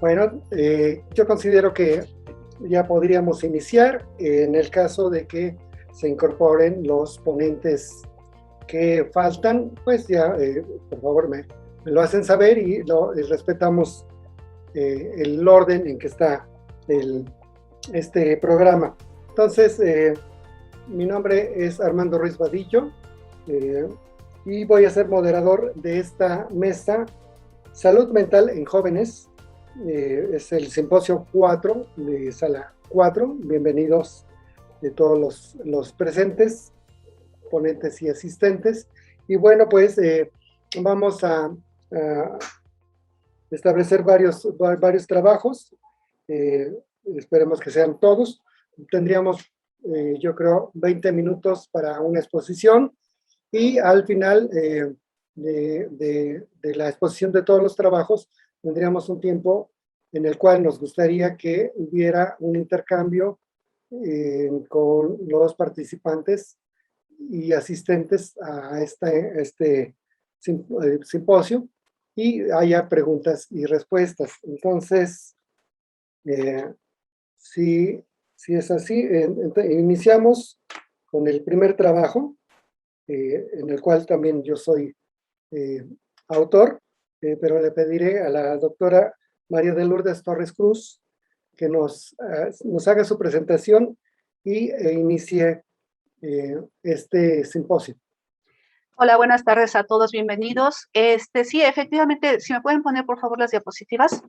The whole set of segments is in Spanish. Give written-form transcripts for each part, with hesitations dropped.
Bueno, yo considero que ya podríamos iniciar en el caso de que se incorporen los ponentes que faltan, pues ya, por favor, me lo hacen saber y respetamos el orden en que está el, este programa. Entonces, mi nombre es Armando Ruiz Vadillo eh, y voy a ser moderador de esta mesa Salud Mental en Jóvenes. Es el simposio 4 de sala 4. Bienvenidos de todos los presentes, ponentes y asistentes. Y bueno, pues vamos a establecer varios trabajos. Eh, Esperemos que sean todos. Tendríamos, yo creo, 20 minutos para una exposición y al final de la exposición de todos los trabajos tendríamos un tiempo en el cual nos gustaría que hubiera un intercambio con los participantes y asistentes a este simposio y haya preguntas y respuestas. Entonces, eh, si, si es así, iniciamos con el primer trabajo, en el cual también yo soy eh, autor, pero le pediré a la doctora María de Lourdes Torres Cruz que nos haga su presentación y inicie este simposio. Hola, buenas tardes a todos, bienvenidos. Sí, efectivamente, si me pueden poner por favor las diapositivas.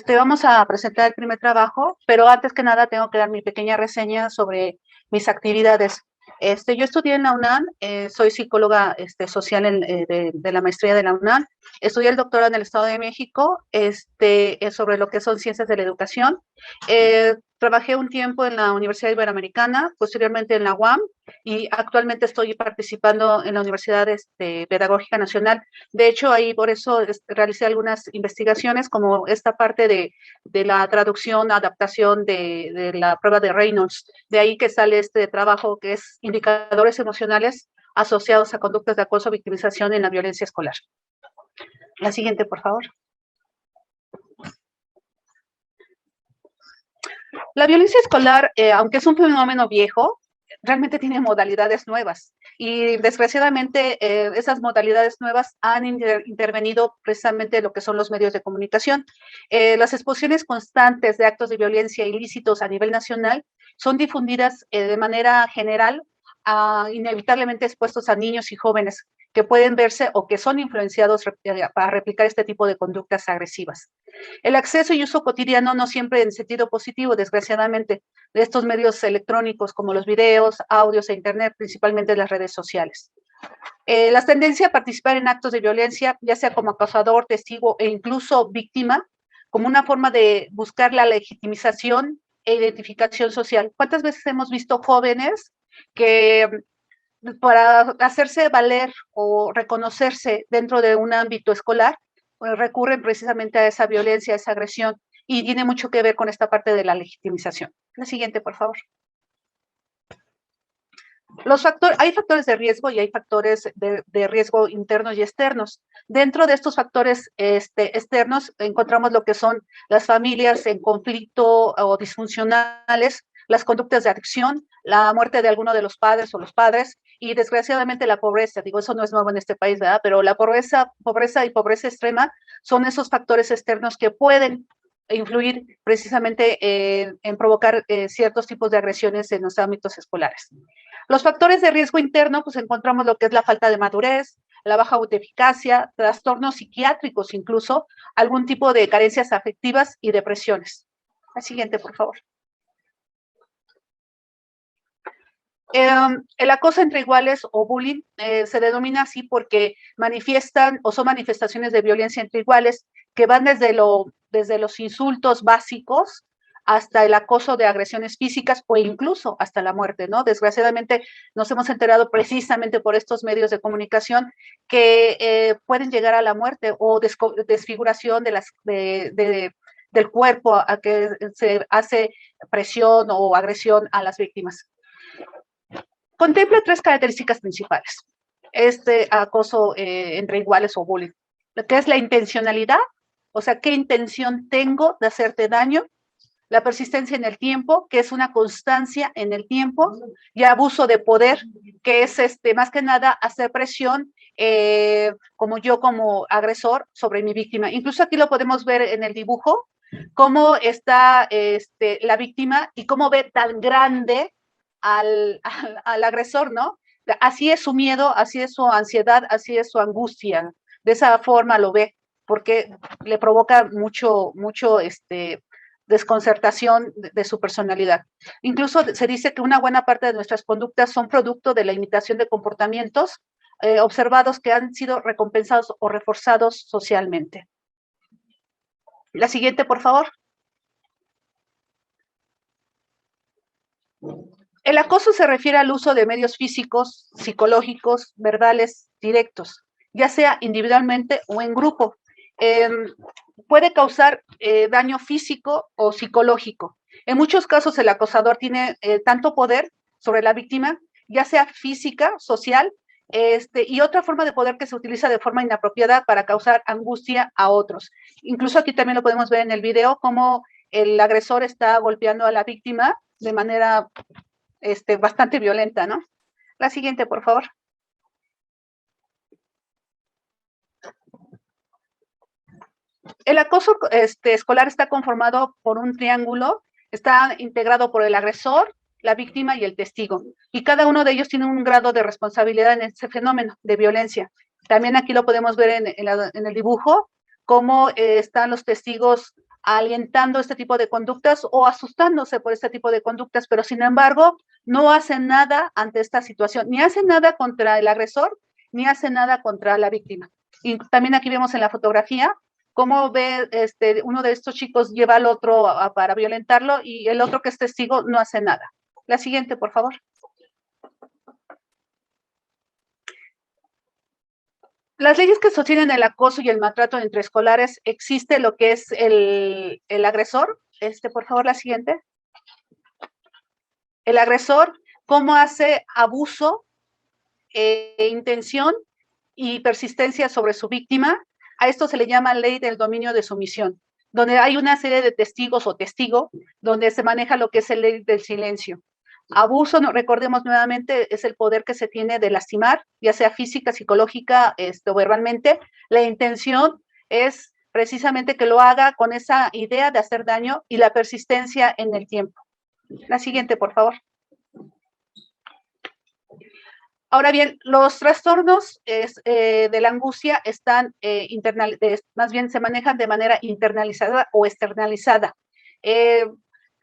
Vamos a presentar el primer trabajo, pero antes que nada tengo que dar mi pequeña reseña sobre mis actividades. Yo estudié en la UNAM, soy psicóloga social de la maestría de la UNAM. Estudié el doctorado en el Estado de México sobre lo que son ciencias de la educación. Trabajé un tiempo en la Universidad Iberoamericana, posteriormente en la UAM, y actualmente estoy participando en la Universidad Pedagógica Nacional. De hecho, ahí por eso realicé algunas investigaciones, como esta parte de la traducción, adaptación de la prueba de Reynolds. De ahí que sale este trabajo que es indicadores emocionales asociados a conductas de acoso o victimización en la violencia escolar. La siguiente, por favor. La violencia escolar, aunque es un fenómeno viejo, realmente tiene modalidades nuevas y desgraciadamente esas modalidades nuevas han intervenido precisamente en lo que son los medios de comunicación. Las exposiciones constantes de actos de violencia ilícitos a nivel nacional son difundidas de manera general, inevitablemente expuestos a niños y jóvenes que pueden verse o que son influenciados para replicar este tipo de conductas agresivas. El acceso y uso cotidiano no siempre en sentido positivo, desgraciadamente, de estos medios electrónicos como los videos, audios e internet, principalmente las redes sociales. La tendencia a participar en actos de violencia, ya sea como acosador, testigo e incluso víctima, como una forma de buscar la legitimización e identificación social. ¿Cuántas veces hemos visto jóvenes que para hacerse valer o reconocerse dentro de un ámbito escolar, pues recurren precisamente a esa violencia, a esa agresión, y tiene mucho que ver con esta parte de la legitimización? La siguiente, por favor. Hay factores de riesgo y hay factores de riesgo internos y externos. Dentro de estos factores externos encontramos lo que son las familias en conflicto o disfuncionales, las conductas de adicción, la muerte de alguno de los padres o los padres y desgraciadamente la pobreza. Digo, eso no es nuevo en este país, ¿verdad? Pero la pobreza y pobreza extrema son esos factores externos que pueden influir precisamente en provocar ciertos tipos de agresiones en los ámbitos escolares. Los factores de riesgo interno, pues encontramos lo que es la falta de madurez, la baja autoeficacia, trastornos psiquiátricos incluso, algún tipo de carencias afectivas y depresiones. La siguiente, por favor. El acoso entre iguales o bullying se denomina así porque manifiestan o son manifestaciones de violencia entre iguales que van desde los insultos básicos hasta el acoso de agresiones físicas o incluso hasta la muerte, ¿no? Desgraciadamente nos hemos enterado precisamente por estos medios de comunicación que pueden llegar a la muerte o desfiguración del cuerpo a que se hace presión o agresión a las víctimas. Contempla tres características principales. Acoso entre iguales o bullying, lo que es la intencionalidad, O sea, ¿qué intención tengo de hacerte daño? La persistencia en el tiempo, que es una constancia en el tiempo, y abuso de poder, que es más que nada hacer presión como yo como agresor sobre mi víctima. Incluso aquí lo podemos ver en el dibujo, cómo está la víctima y cómo ve tan grande al agresor, ¿no? Así es su miedo, así es su ansiedad, así es su angustia. De esa forma lo ve, porque le provoca mucho desconcertación de su personalidad. Incluso se dice que una buena parte de nuestras conductas son producto de la imitación de comportamientos observados que han sido recompensados o reforzados socialmente. La siguiente, por favor. El acoso se refiere al uso de medios físicos, psicológicos, verbales, directos, ya sea individualmente o en grupo. Puede causar daño físico o psicológico. En muchos casos el acosador tiene tanto poder sobre la víctima, ya sea física, social, y otra forma de poder que se utiliza de forma inapropiada para causar angustia a otros. Incluso aquí también lo podemos ver en el video, cómo el agresor está golpeando a la víctima de manera bastante violenta, ¿no? La siguiente, por favor. El acoso escolar está conformado por un triángulo, está integrado por el agresor, la víctima y el testigo. Y cada uno de ellos tiene un grado de responsabilidad en ese fenómeno de violencia. También aquí lo podemos ver en el dibujo, cómo están los testigos alentando este tipo de conductas o asustándose por este tipo de conductas, pero sin embargo no hacen nada ante esta situación, ni hacen nada contra el agresor, ni hacen nada contra la víctima. Y también aquí vemos en la fotografía cómo ve uno de estos chicos lleva al otro para violentarlo y el otro que es testigo no hace nada. La siguiente, por favor. Las leyes que sostienen el acoso y el maltrato entre escolares, existe lo que es el agresor. Por favor, la siguiente. El agresor, cómo hace abuso, intención y persistencia sobre su víctima. A esto se le llama ley del dominio de sumisión, donde hay una serie de testigos o testigo, donde se maneja lo que es el ley del silencio. Abuso, no, recordemos nuevamente, es el poder que se tiene de lastimar, ya sea física, psicológica o verbalmente. La intención es precisamente que lo haga con esa idea de hacer daño y la persistencia en el tiempo. La siguiente, por favor. Ahora bien, los trastornos de la angustia están más bien se manejan de manera internalizada o externalizada.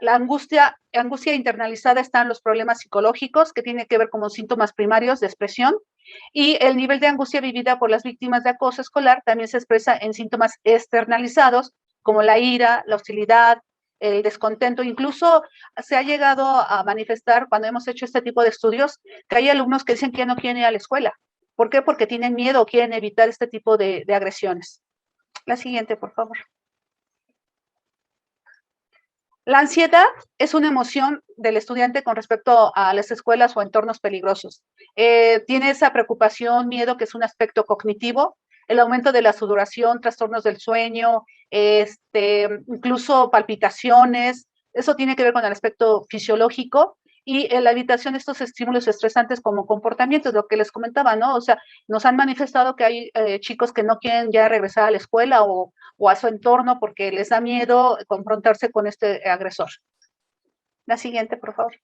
La angustia internalizada están los problemas psicológicos que tienen que ver con síntomas primarios de expresión, y el nivel de angustia vivida por las víctimas de acoso escolar también se expresa en síntomas externalizados como la ira, la hostilidad, el descontento. Incluso se ha llegado a manifestar cuando hemos hecho este tipo de estudios que hay alumnos que dicen que ya no quieren ir a la escuela. ¿Por qué? Porque tienen miedo o quieren evitar este tipo de agresiones. La siguiente, por favor. La ansiedad es una emoción del estudiante con respecto a las escuelas o entornos peligrosos. Tiene esa preocupación, miedo, que es un aspecto cognitivo, el aumento de la sudoración, trastornos del sueño, incluso palpitaciones. Eso tiene que ver con el aspecto fisiológico y la evitación de estos estímulos estresantes como comportamientos, lo que les comentaba, ¿no? O sea, nos han manifestado que hay chicos que no quieren ya regresar a la escuela o a su entorno porque les da miedo confrontarse con este agresor. La siguiente, por favor.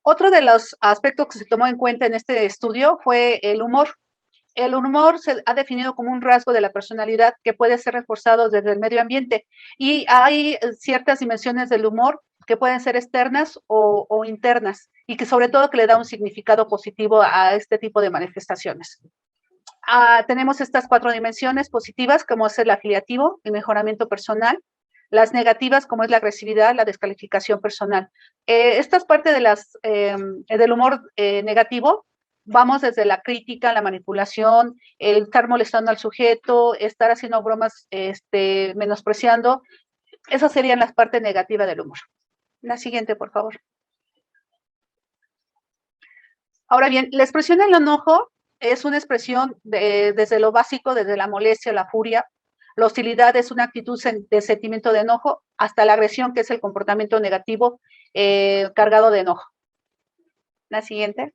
Otro de los aspectos que se tomó en cuenta en este estudio fue el humor. El humor se ha definido como un rasgo de la personalidad que puede ser reforzado desde el medio ambiente, y hay ciertas dimensiones del humor que pueden ser externas o internas, y que sobre todo que le da un significado positivo a este tipo de manifestaciones. Tenemos estas 4 dimensiones positivas, como es el afiliativo, el mejoramiento personal; las negativas, como es la agresividad, la descalificación personal. Esta es parte de del humor negativo. Vamos desde la crítica, la manipulación, el estar molestando al sujeto, estar haciendo bromas, menospreciando. Esas serían las partes negativas del humor. La siguiente, por favor. Ahora bien, la expresión del enojo es una expresión desde lo básico, desde la molestia, la furia. La hostilidad es una actitud de sentimiento de enojo, hasta la agresión, que es el comportamiento negativo cargado de enojo. La siguiente.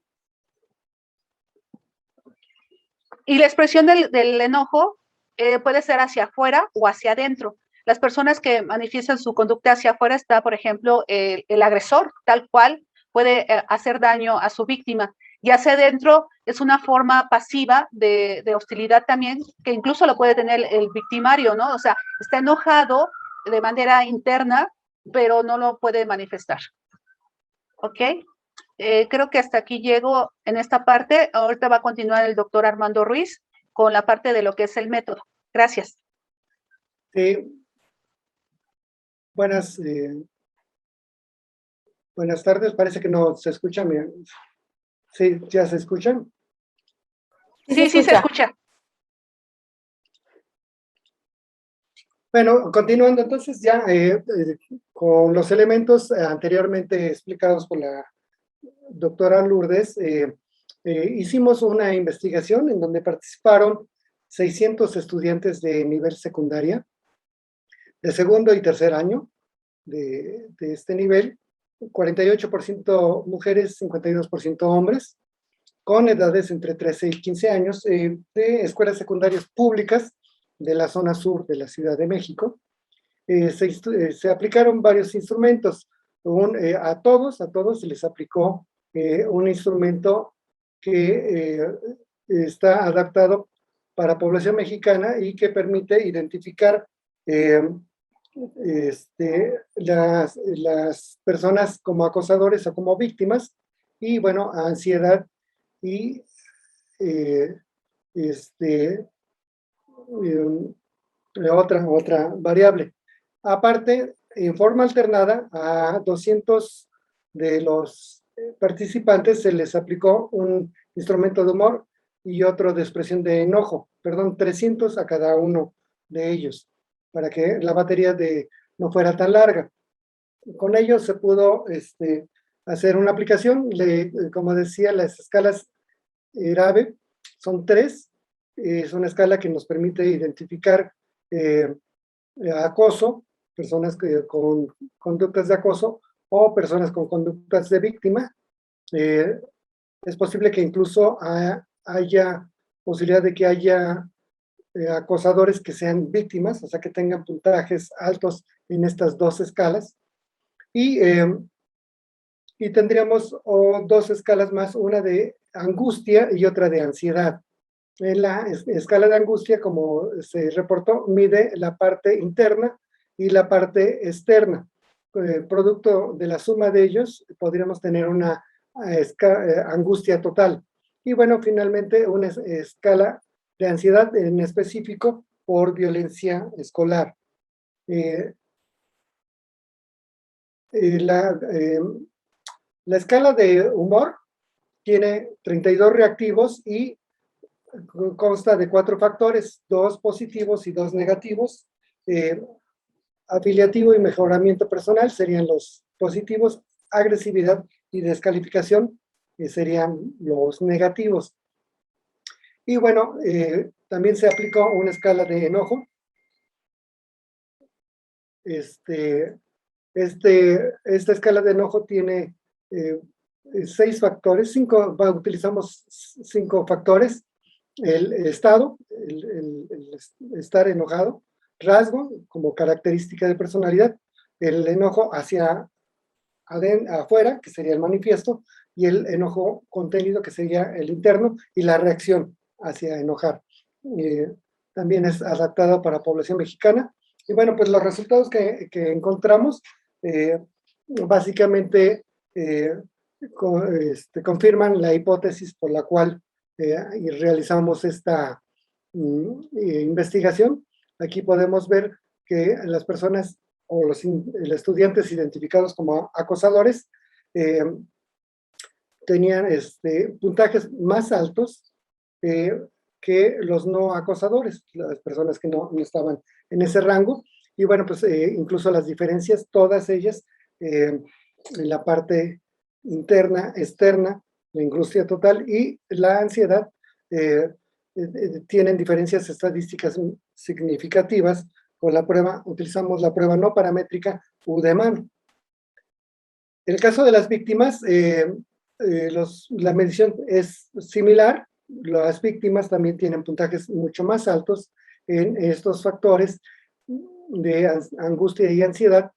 Y la expresión del enojo puede ser hacia afuera o hacia adentro. Las personas que manifiestan su conducta hacia afuera está, por ejemplo, el agresor, tal cual, puede hacer daño a su víctima. Y hacia adentro es una forma pasiva de hostilidad también, que incluso lo puede tener el victimario, ¿no? O sea, está enojado de manera interna, pero no lo puede manifestar. ¿Ok? Creo que hasta aquí llego en esta parte. Ahorita va a continuar el doctor Armando Ruiz con la parte de lo que es el método. Gracias. Buenas tardes. Parece que no se escucha. Sí, ¿ya se escuchan? Sí, se escucha. Bueno, continuando entonces ya con los elementos anteriormente explicados por la doctora Lourdes, hicimos una investigación en donde participaron 600 estudiantes de nivel secundaria, de segundo y tercer año de este nivel, 48% mujeres, 52% hombres, con edades entre 13 y 15 años, de escuelas secundarias públicas de la zona sur de la Ciudad de México. Se aplicaron varios instrumentos. A todos se les aplicó un instrumento que está adaptado para población mexicana y que permite identificar las personas como acosadores o como víctimas, y bueno, ansiedad y otra variable. Aparte, en forma alternada, a 200 de los participantes se les aplicó un instrumento de humor y otro de expresión de enojo, 300 a cada uno de ellos, para que la batería no fuera tan larga. Con ello se pudo hacer una aplicación. Como decía, las escalas grave son 3. Es una escala que nos permite identificar acoso, personas con conductas de acoso o personas con conductas de víctima. Es posible que incluso haya posibilidad de que haya acosadores que sean víctimas, o sea, que tengan puntajes altos en estas 2 escalas. Y tendríamos dos escalas más, una de angustia y otra de ansiedad. En la escala de angustia, como se reportó, mide la parte interna y la parte externa. Producto de la suma de ellos, podríamos tener una angustia total. Y bueno, finalmente una escala de ansiedad en específico por violencia escolar. La escala de humor tiene 32 reactivos y consta de 4 factores, 2 positivos y 2 negativos. Afiliativo y mejoramiento personal serían los positivos, agresividad y descalificación serían los negativos. Y bueno, también se aplicó una escala de enojo. Esta escala de enojo tiene 6 factores, utilizamos 5 factores: el estado, el estar enojado; rasgo, como característica de personalidad; el enojo hacia afuera, que sería el manifiesto; y el enojo contenido, que sería el interno; y la reacción hacia enojar. También es adaptado para población mexicana. Y bueno, pues los resultados que encontramos básicamente confirman la hipótesis por la cual realizamos esta investigación. Aquí podemos ver que las personas o los estudiantes identificados como acosadores tenían puntajes más altos que los no acosadores, las personas que no estaban en ese rango. Y bueno, pues incluso las diferencias, todas ellas, en la parte interna, externa, la angustia total y la ansiedad, tienen diferencias estadísticas significativas con la prueba, utilizamos la prueba no paramétrica Udeman. En el caso de las víctimas, la medición es similar. Las víctimas también tienen puntajes mucho más altos en estos factores de angustia y ansiedad,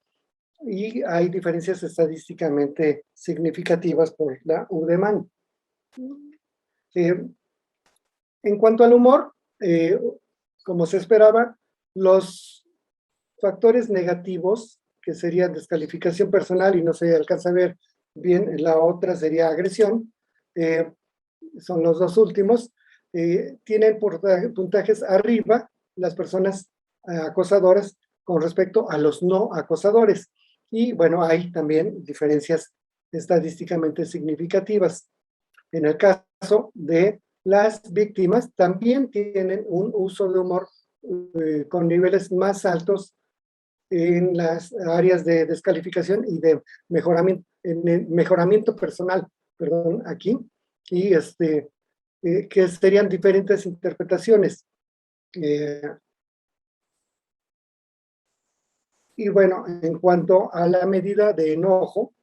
y hay diferencias estadísticamente significativas por la UDEMAN. En cuanto al humor, como se esperaba, los factores negativos, que serían descalificación personal y no se alcanza a ver bien, la otra sería agresión, son los dos últimos, tienen puntajes arriba las personas acosadoras con respecto a los no acosadores. Y bueno, hay también diferencias estadísticamente significativas. En el caso de las víctimas, también tienen un uso de humor con niveles más altos en las áreas de descalificación y de mejoramiento, en el mejoramiento personal, perdón, aquí, y que serían diferentes interpretaciones. Y bueno, en cuanto a la medida de enojo,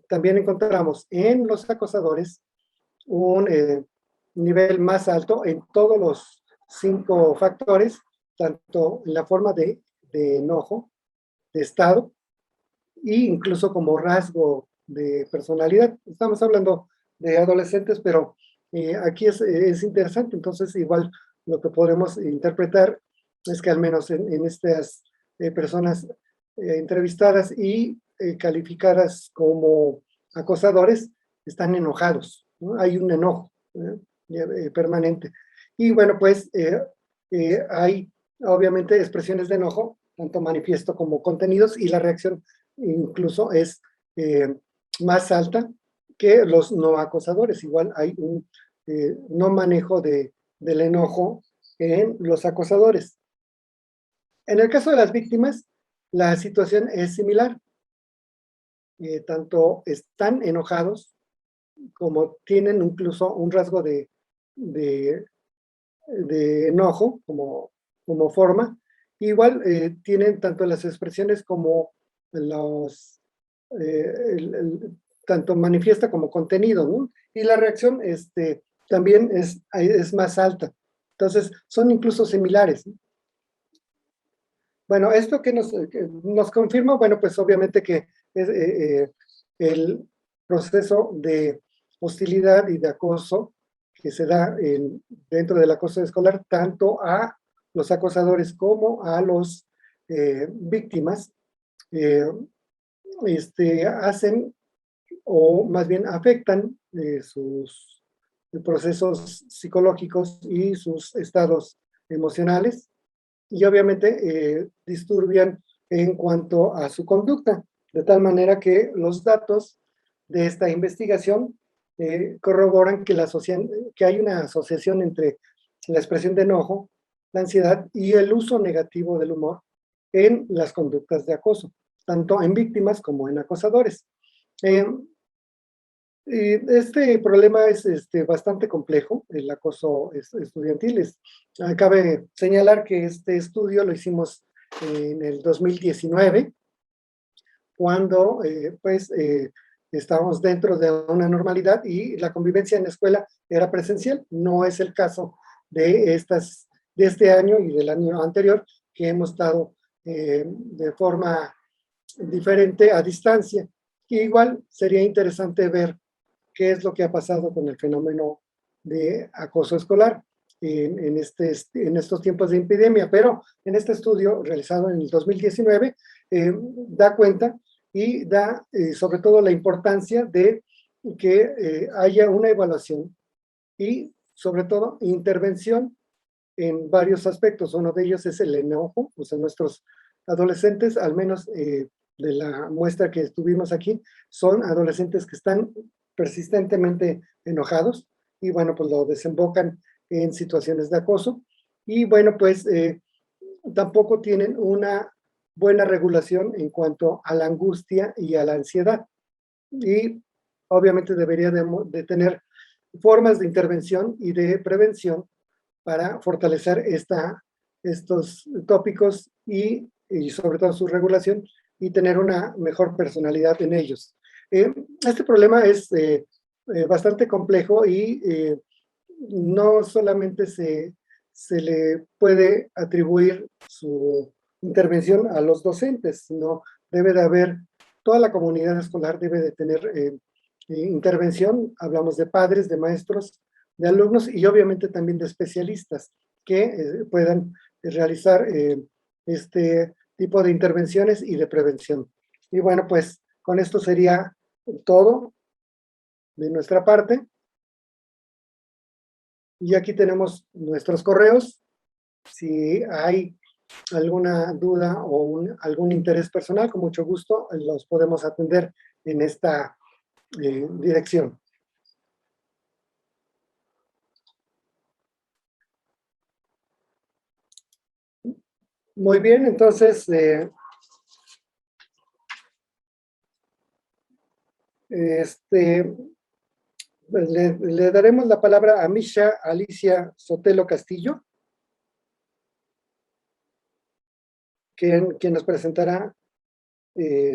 también encontramos en los acosadores un nivel más alto en todos los 5 factores, tanto en la forma de enojo, de estado, e incluso como rasgo de personalidad. Estamos hablando de adolescentes, pero aquí es interesante. Entonces, igual lo que podemos interpretar es que al menos en estas personas entrevistadas y calificadas como acosadores, están enojados, ¿no? Hay un enojo permanente. Y bueno, pues hay obviamente expresiones de enojo, tanto manifiesto como contenidos, y la reacción incluso es más alta que los no acosadores. Igual hay un no manejo del enojo en los acosadores. En el caso de las víctimas, la situación es similar. Tanto están enojados como tienen incluso un rasgo de enojo como forma. Igual tienen tanto las expresiones como los, tanto manifiesta como contenido, ¿no? Y la reacción también es más alta. Entonces, son incluso similares, ¿no? Bueno, esto que nos confirma, bueno, pues obviamente que es, el proceso de hostilidad y de acoso que se da dentro del acoso escolar, tanto a los acosadores como a los víctimas, hacen o más bien afectan sus procesos psicológicos y sus estados emocionales, y obviamente disturbian en cuanto a su conducta, de tal manera que los datos de esta investigación corroboran que hay una asociación entre la expresión de enojo, la ansiedad y el uso negativo del humor en las conductas de acoso, tanto en víctimas como en acosadores. Este problema es bastante complejo, el acoso estudiantil. Cabe señalar que este estudio lo hicimos en el 2019, cuando estábamos dentro de una normalidad y la convivencia en la escuela era presencial. No es el caso de este año y del año anterior, que hemos estado de forma diferente a distancia. Y igual sería interesante ver qué es lo que ha pasado con el fenómeno de acoso escolar en estos tiempos de epidemia, pero en este estudio realizado en el 2019 da cuenta y da sobre todo la importancia de que haya una evaluación y sobre todo intervención en varios aspectos. Uno de ellos es el enojo. O sea, nuestros adolescentes, al menos de la muestra que estuvimos aquí, son adolescentes que están persistentemente enojados y bueno, pues lo desembocan en situaciones de acoso, y bueno, pues tampoco tienen una buena regulación en cuanto a la angustia y a la ansiedad, y obviamente debería de tener formas de intervención y de prevención para fortalecer estos tópicos y sobre todo su regulación y tener una mejor personalidad en ellos. Este problema es bastante complejo y no solamente se le puede atribuir su intervención a los docentes, sino debe de haber, toda la comunidad escolar debe de tener intervención, hablamos de padres, de maestros, de alumnos y obviamente también de especialistas que puedan realizar este tipo de intervenciones y de prevención. Y bueno, pues con esto sería todo de nuestra parte. Y aquí tenemos nuestros correos. Si hay alguna duda o algún interés personal, con mucho gusto los podemos atender en esta dirección. Muy bien, entonces le daremos la palabra a Misha Alicia Sotelo Castillo, quien nos presentará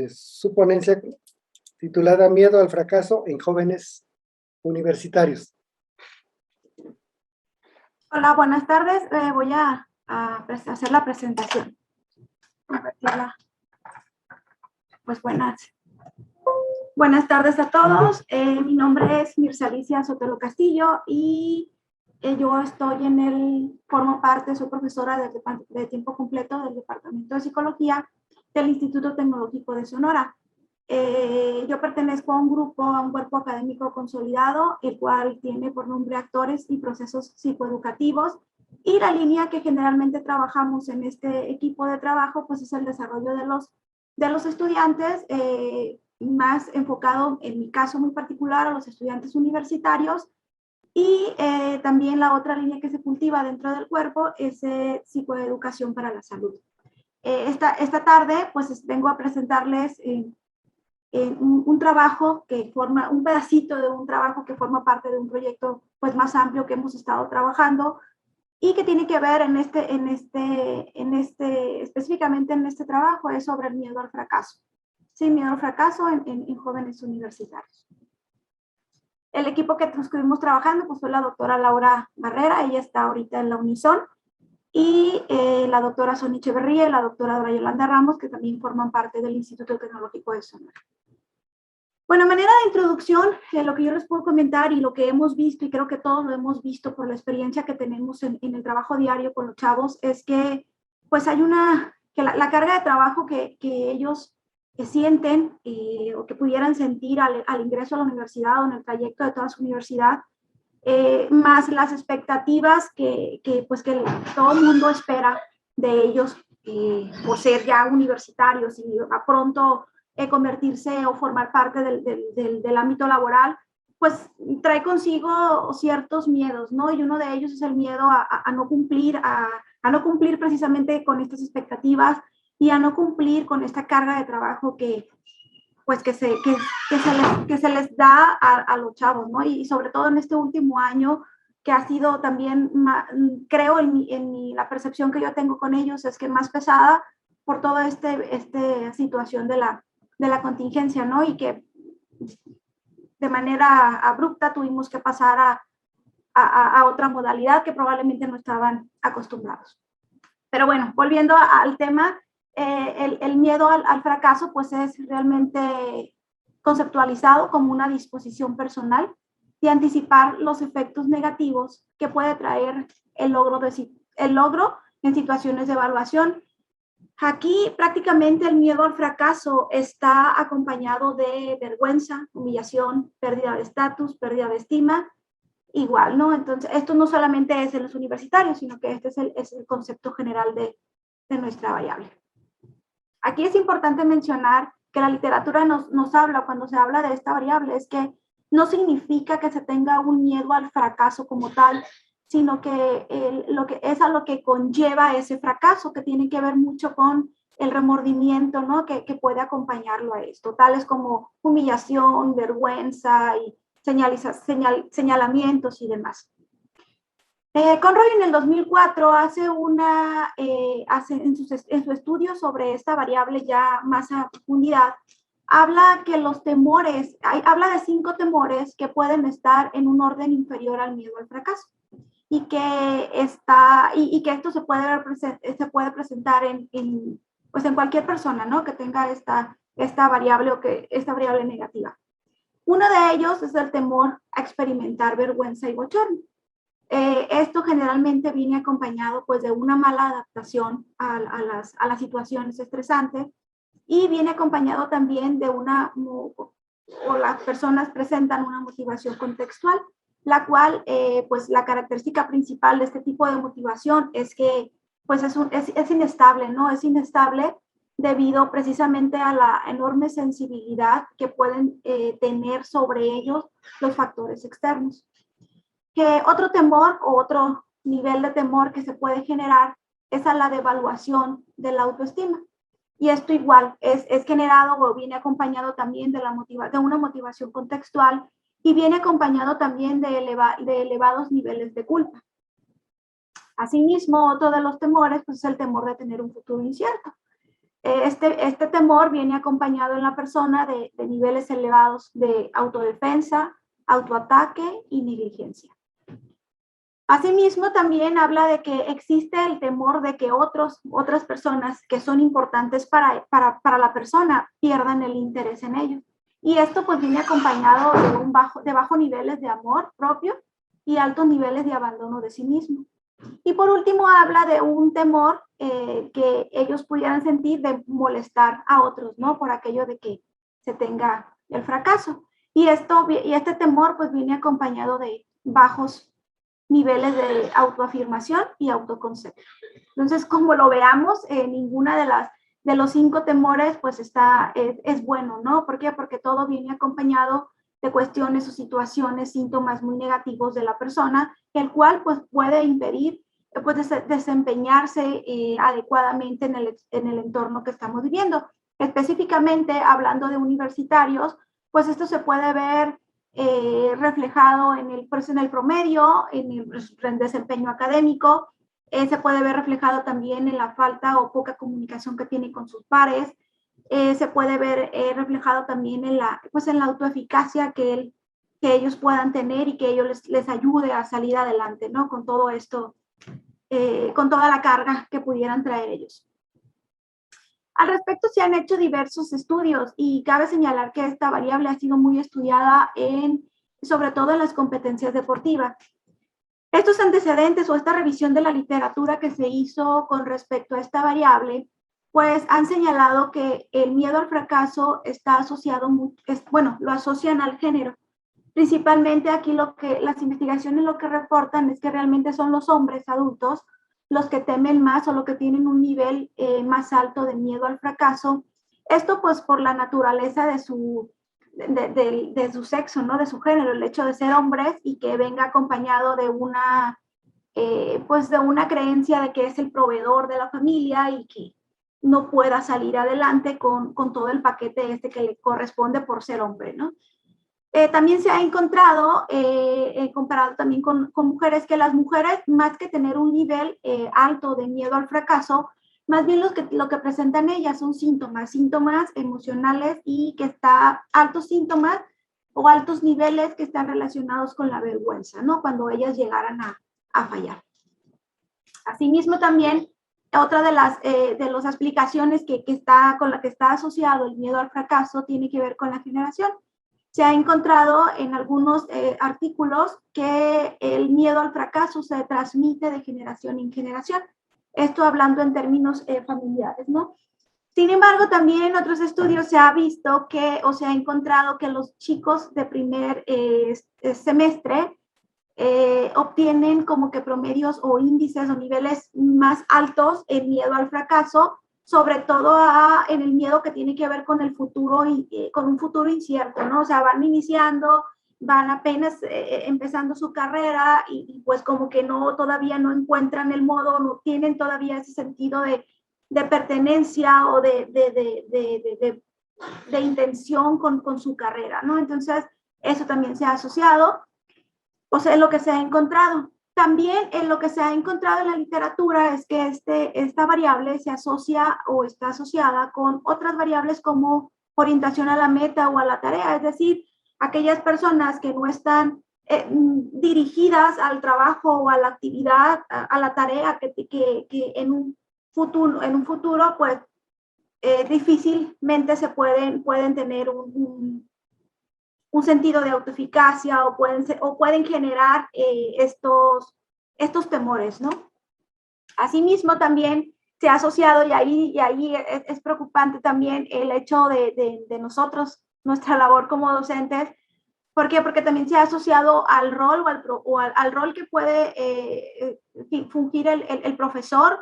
su ponencia titulada Miedo al fracaso en jóvenes universitarios. Hola, buenas tardes. Voy a hacer la presentación. Pues buenas tardes a todos. Mi nombre es Mirza Alicia Sotelo Castillo y yo formo parte, soy profesora de tiempo completo del Departamento de Psicología del Instituto Tecnológico de Sonora. Yo pertenezco a un cuerpo académico consolidado, el cual tiene por nombre Actores y Procesos Psicoeducativos, y la línea que generalmente trabajamos en este equipo de trabajo pues es el desarrollo de los estudiantes, más enfocado en mi caso muy particular a los estudiantes universitarios, y también la otra línea que se cultiva dentro del cuerpo es psicoeducación para la salud. Esta tarde pues vengo a presentarles un trabajo que forma, un pedacito de un trabajo que forma parte de un proyecto pues más amplio que hemos estado trabajando y que tiene que ver específicamente en este trabajo, es sobre el miedo al fracaso. Sí, miedo al fracaso en jóvenes universitarios. El equipo que estuvimos trabajando pues fue la doctora Laura Barrera, ella está ahorita en la Unison, y la doctora Sonia Echeverría y la doctora Dora Yolanda Ramos, que también forman parte del Instituto Tecnológico de Sonora. Bueno, a manera de introducción, lo que yo les puedo comentar y lo que hemos visto, y creo que todos lo hemos visto por la experiencia que tenemos en el trabajo diario con los chavos, es que pues hay la carga de trabajo que ellos sienten o que pudieran sentir al ingreso a la universidad o en el trayecto de toda su universidad, más las expectativas que todo el mundo espera de ellos por ser ya universitarios y a pronto convertirse o formar parte del ámbito laboral, pues trae consigo ciertos miedos, ¿no? Y uno de ellos es el miedo a no cumplir, a no cumplir precisamente con estas expectativas y a no cumplir con esta carga de trabajo que se les da a los chavos, ¿no? Y sobre todo en este último año, que ha sido también, creo la percepción que yo tengo con ellos es que más pesada por toda esta situación de la contingencia, ¿no? Y que de manera abrupta tuvimos que pasar a otra modalidad que probablemente no estaban acostumbrados. Pero bueno, volviendo al tema, el miedo al fracaso pues es realmente conceptualizado como una disposición personal de anticipar los efectos negativos que puede traer el logro en situaciones de evaluación. Aquí prácticamente el miedo al fracaso está acompañado de vergüenza, humillación, pérdida de estatus, pérdida de estima, igual, ¿no? Entonces, esto no solamente es en los universitarios, sino que este es el concepto general de nuestra variable. Aquí es importante mencionar que la literatura nos habla, cuando se habla de esta variable, es que no significa que se tenga un miedo al fracaso como tal, sino que es a lo que conlleva ese fracaso, que tiene que ver mucho con el remordimiento, ¿no? que puede acompañarlo a esto, tales como humillación, vergüenza y señalamientos y demás. Conroy en el 2004 hace en su estudio sobre esta variable ya más a profundidad, habla que los temores, habla de 5 temores que pueden estar en un orden inferior al miedo al fracaso y que esto se puede presentar pues en cualquier persona, ¿no? Que tenga esta variable esta variable negativa. Uno de ellos es el temor a experimentar vergüenza y bochorno. Esto generalmente viene acompañado pues de una mala adaptación a las situaciones estresantes y viene acompañado también de las personas presentan una motivación contextual, la cual pues la característica principal de este tipo de motivación es que pues es inestable, ¿no? Es inestable debido precisamente a la enorme sensibilidad que pueden tener sobre ellos los factores externos. Que otro temor o otro nivel de temor que se puede generar es a la devaluación de la autoestima. Y esto igual es generado o viene acompañado también de una motivación contextual y viene acompañado también de elevados niveles de culpa. Asimismo, otro de los temores pues, es el temor de tener un futuro incierto. Este temor viene acompañado en la persona de niveles elevados de autodefensa, autoataque y negligencia. Asimismo, también habla de que existe el temor de que otras personas que son importantes para la persona pierdan el interés en ellos. Y esto pues viene acompañado de bajos niveles de amor propio y altos niveles de abandono de sí mismo. Y por último habla de un temor que ellos pudieran sentir de molestar a otros, ¿no? Por aquello de que se tenga el fracaso. Y este temor pues viene acompañado de bajos niveles de autoafirmación y autoconcepto. Entonces, como lo veamos, ninguna de los 5 temores pues es bueno, ¿no? ¿Por qué? Porque todo viene acompañado de cuestiones o situaciones, síntomas muy negativos de la persona, el cual pues puede impedir pues, desempeñarse adecuadamente en el entorno que estamos viviendo. Específicamente, hablando de universitarios, pues esto se puede ver reflejado en el promedio, en el desempeño académico, se puede ver reflejado también en la falta o poca comunicación que tiene con sus pares, se puede ver reflejado también en la autoeficacia que ellos puedan tener y que ellos les ayude a salir adelante, ¿no? Con todo esto, con toda la carga que pudieran traer ellos. Al respecto se han hecho diversos estudios y cabe señalar que esta variable ha sido muy estudiada sobre todo en las competencias deportivas. Estos antecedentes o esta revisión de la literatura que se hizo con respecto a esta variable, pues han señalado que el miedo al fracaso está asociado, lo asocian al género. Principalmente aquí las investigaciones lo que reportan es que realmente son los hombres adultos los que temen más o los que tienen un nivel más alto de miedo al fracaso. Esto pues por la naturaleza de su sexo, ¿no? De su género, el hecho de ser hombres y que venga acompañado de una creencia de que es el proveedor de la familia y que no pueda salir adelante con todo el paquete que le corresponde por ser hombre, ¿no? También se ha encontrado, comparado también con mujeres, que las mujeres, más que tener un nivel alto de miedo al fracaso, más bien lo que presentan ellas son síntomas emocionales y que altos síntomas o altos niveles que están relacionados con la vergüenza, ¿no? Cuando ellas llegaran a fallar. Asimismo también, otra de las explicaciones con la que está asociado el miedo al fracaso tiene que ver con la generación. Se ha encontrado en algunos artículos que el miedo al fracaso se transmite de generación en generación. Esto hablando en términos familiares, ¿no? Sin embargo, también en otros estudios se ha visto se ha encontrado que los chicos de primer semestre obtienen como que promedios o índices o niveles más altos en miedo al fracaso, sobre todo en el miedo que tiene que ver con el futuro y con un futuro incierto, ¿no? O sea, van iniciando, van apenas empezando su carrera y pues como que todavía no encuentran el modo, no tienen todavía ese sentido de pertenencia o de intención con su carrera, ¿no? Entonces, Eso también se ha asociado, o sea, es lo que se ha encontrado. También en lo que se ha encontrado en la literatura es que esta variable se asocia o está asociada con otras variables como orientación a la meta o a la tarea, es decir, aquellas personas que no están dirigidas al trabajo o a la actividad, a la tarea que en un futuro pues difícilmente pueden tener un sentido de autoeficacia o pueden generar estos temores, ¿no? Asimismo, también se ha asociado, y ahí es preocupante también el hecho de nosotros, nuestra labor como docentes. ¿Por qué? Porque también se ha asociado al rol al rol que puede fungir el profesor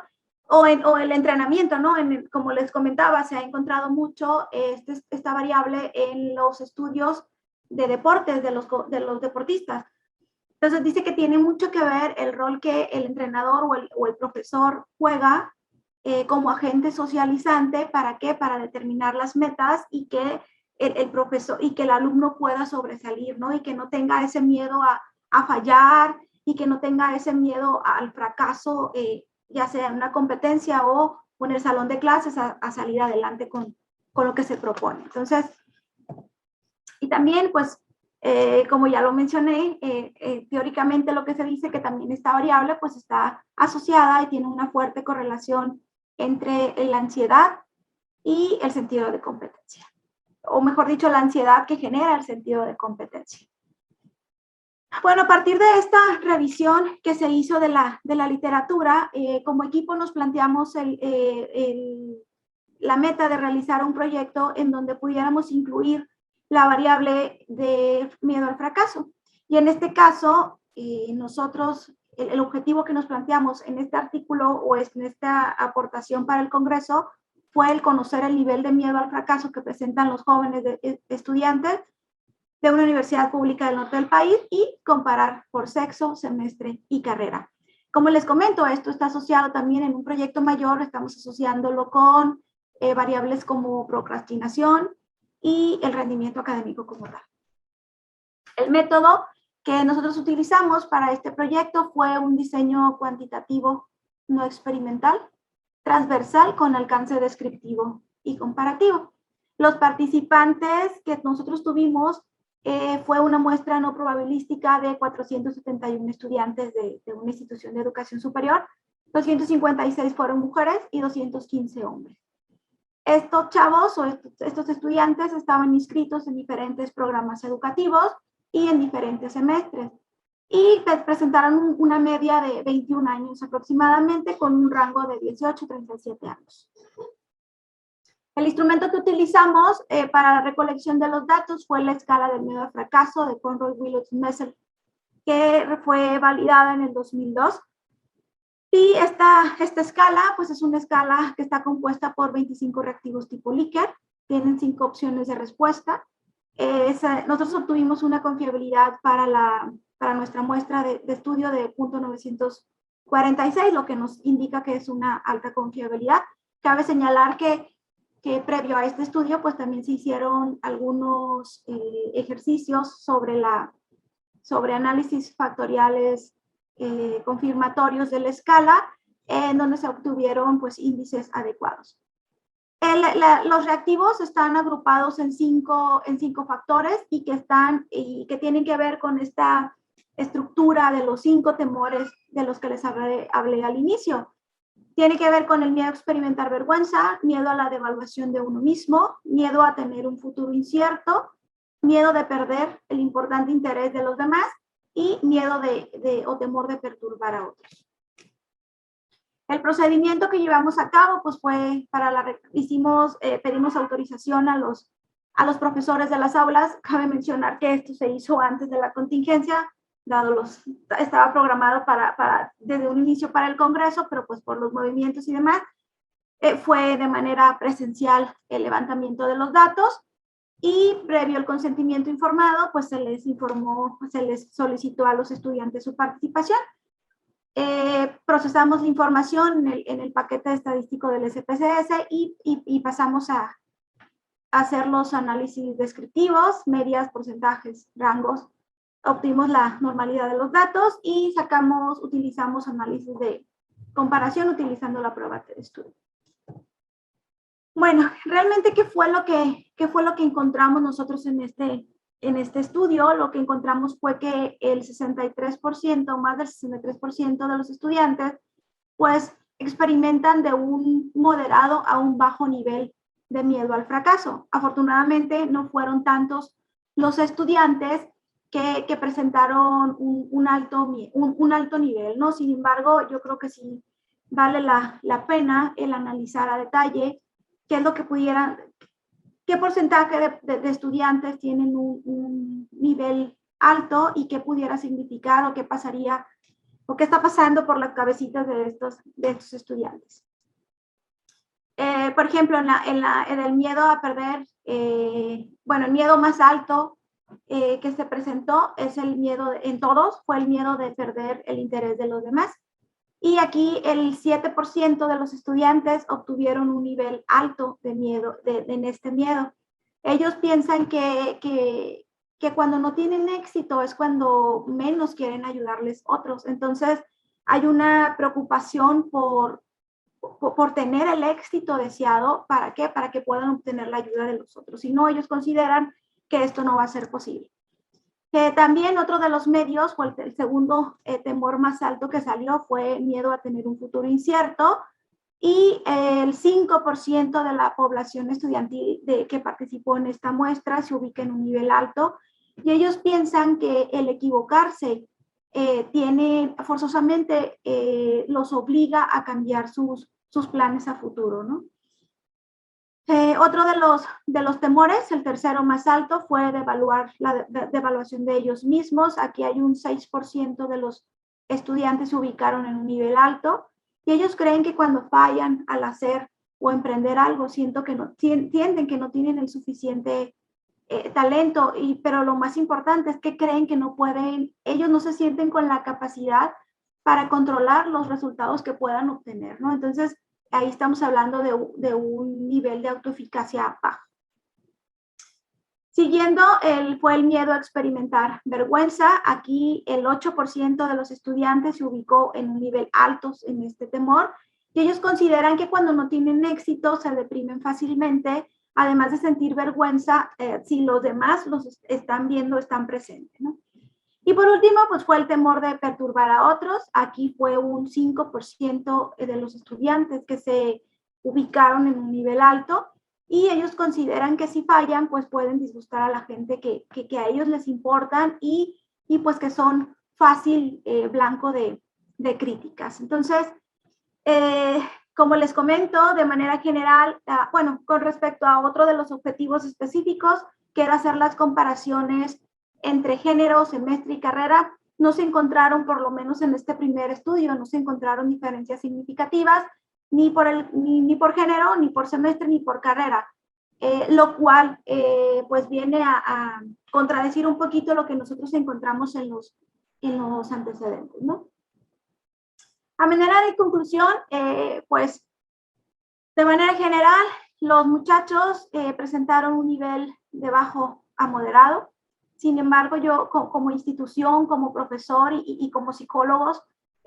o el entrenamiento, ¿no? Como les comentaba, se ha encontrado mucho esta variable en los estudios de deportes de los deportistas. Entonces dice que tiene mucho que ver el rol que el entrenador o el profesor juega como agente socializante. ¿Para qué? Para determinar las metas y que el profesor y que el alumno pueda sobresalir, ¿no? Y que no tenga ese miedo a fallar y que no tenga ese miedo al fracaso, ya sea en una competencia o en el salón de clases a salir adelante con lo que se propone. Entonces, y también, pues, como ya lo mencioné, teóricamente lo que se dice que también esta variable pues está asociada y tiene una fuerte correlación entre la ansiedad y el sentido de competencia. O mejor dicho, la ansiedad que genera el sentido de competencia. Bueno, a partir de esta revisión que se hizo de la literatura, como equipo nos planteamos la meta de realizar un proyecto en donde pudiéramos incluir la variable de miedo al fracaso. Y en este caso, nosotros, el objetivo que nos planteamos en este artículo o en esta aportación para el Congreso fue el conocer el nivel de miedo al fracaso que presentan los jóvenes estudiantes de una universidad pública del norte del país y comparar por sexo, semestre y carrera. Como les comento, esto está asociado también en un proyecto mayor, estamos asociándolo con variables como procrastinación y el rendimiento académico como tal. El método que nosotros utilizamos para este proyecto fue un diseño cuantitativo no experimental, transversal con alcance descriptivo y comparativo. Los participantes que nosotros tuvimos fue una muestra no probabilística de 471 estudiantes de una institución de educación superior, 256 fueron mujeres y 215 hombres. Estos chavos o estos estudiantes estaban inscritos en diferentes programas educativos y en diferentes semestres y presentaron una media de 21 años aproximadamente con un rango de 18 a 37 años. El instrumento que utilizamos para la recolección de los datos fue la escala del miedo al fracaso de Conroy Willott Messel, que fue validada en el 2002. Y esta escala, pues es una escala que está compuesta por 25 reactivos tipo Likert, tienen 5 opciones de respuesta. Nosotros obtuvimos una confiabilidad para nuestra muestra de estudio de 0.946, lo que nos indica que es una alta confiabilidad. Cabe señalar que previo a este estudio, pues también se hicieron algunos ejercicios sobre análisis factoriales confirmatorios de la escala, en donde se obtuvieron pues índices adecuados. Los reactivos están agrupados en cinco factores y que tienen que ver con esta estructura de los 5 temores de los que les hablé al inicio. Tiene que ver con el miedo a experimentar vergüenza, miedo a la devaluación de uno mismo, miedo a tener un futuro incierto, miedo de perder el importante interés de los demás y miedo o temor de perturbar a otros. El procedimiento que llevamos a cabo pues fue pedimos autorización a los profesores de las aulas. Cabe mencionar que esto se hizo antes de la contingencia, estaba programado desde un inicio para el Congreso, pero pues por los movimientos y demás, fue de manera presencial el levantamiento de los datos y previo al consentimiento informado, pues se les solicitó a los estudiantes su participación. Procesamos la información en el paquete estadístico del SPSS y pasamos a hacer los análisis descriptivos, medias, porcentajes, rangos, obtuvimos la normalidad de los datos y utilizamos análisis de comparación utilizando la prueba de estudio. Bueno, realmente, ¿qué fue lo que encontramos nosotros en este estudio? Lo que encontramos fue que el 63%, más del 63% de los estudiantes, pues experimentan de un moderado a un bajo nivel de miedo al fracaso. Afortunadamente, no fueron tantos los estudiantes que presentaron un alto nivel, ¿no? Sin embargo, yo creo que sí vale la pena el analizar a detalle qué es lo que qué porcentaje de estudiantes tienen un nivel alto y qué pudiera significar o qué pasaría o qué está pasando por las cabecitas de estos estudiantes. Por ejemplo, en el miedo a perder, el miedo más alto que se presentó es el miedo, en todos, fue el miedo de perder el interés de los demás. Y aquí el 7% de los estudiantes obtuvieron un nivel alto de miedo, en este miedo. Ellos piensan que cuando no tienen éxito es cuando menos quieren ayudarles otros. Entonces, hay una preocupación por tener el éxito deseado. ¿Para qué? Para que puedan obtener la ayuda de los otros. Si no, ellos consideran que esto no va a ser posible. También otro de los medios, o el segundo temor más alto que salió, fue miedo a tener un futuro incierto. Y el 5% de la población estudiantil que participó en esta muestra se ubica en un nivel alto. Y ellos piensan que el equivocarse forzosamente los obliga a cambiar sus planes a futuro, ¿no? Otro de los temores, el tercero más alto, fue de evaluar la evaluación de ellos mismos. Aquí hay un 6% de los estudiantes se ubicaron en un nivel alto y ellos creen que cuando fallan al hacer o emprender algo, sienten que no tienen el suficiente talento, pero lo más importante es que creen que no pueden, ellos no se sienten con la capacidad para controlar los resultados que puedan obtener, ¿no? Entonces, ahí estamos hablando de un nivel de autoeficacia bajo. Siguiendo, fue el miedo a experimentar vergüenza. Aquí el 8% de los estudiantes se ubicó en un nivel alto en este temor. Y ellos consideran que cuando no tienen éxito se deprimen fácilmente, además de sentir vergüenza si los demás los están viendo, están presentes, ¿no? Y por último, pues fue el temor de perturbar a otros. Aquí fue un 5% de los estudiantes que se ubicaron en un nivel alto y ellos consideran que si fallan, pues pueden disgustar a la gente que a ellos les importan y pues que son fácil blanco de críticas. Entonces, como les comento, de manera general, con respecto a otro de los objetivos específicos, que era hacer las comparaciones entre género, semestre y carrera, no se encontraron, por lo menos en este primer estudio, no se encontraron diferencias significativas ni por género, ni por semestre, ni por carrera, lo cual pues viene a contradecir un poquito lo que nosotros encontramos en los antecedentes, ¿no? A manera de conclusión, pues de manera general, los muchachos presentaron un nivel de bajo a moderado. Sin embargo, yo como institución, como profesor y como psicólogos,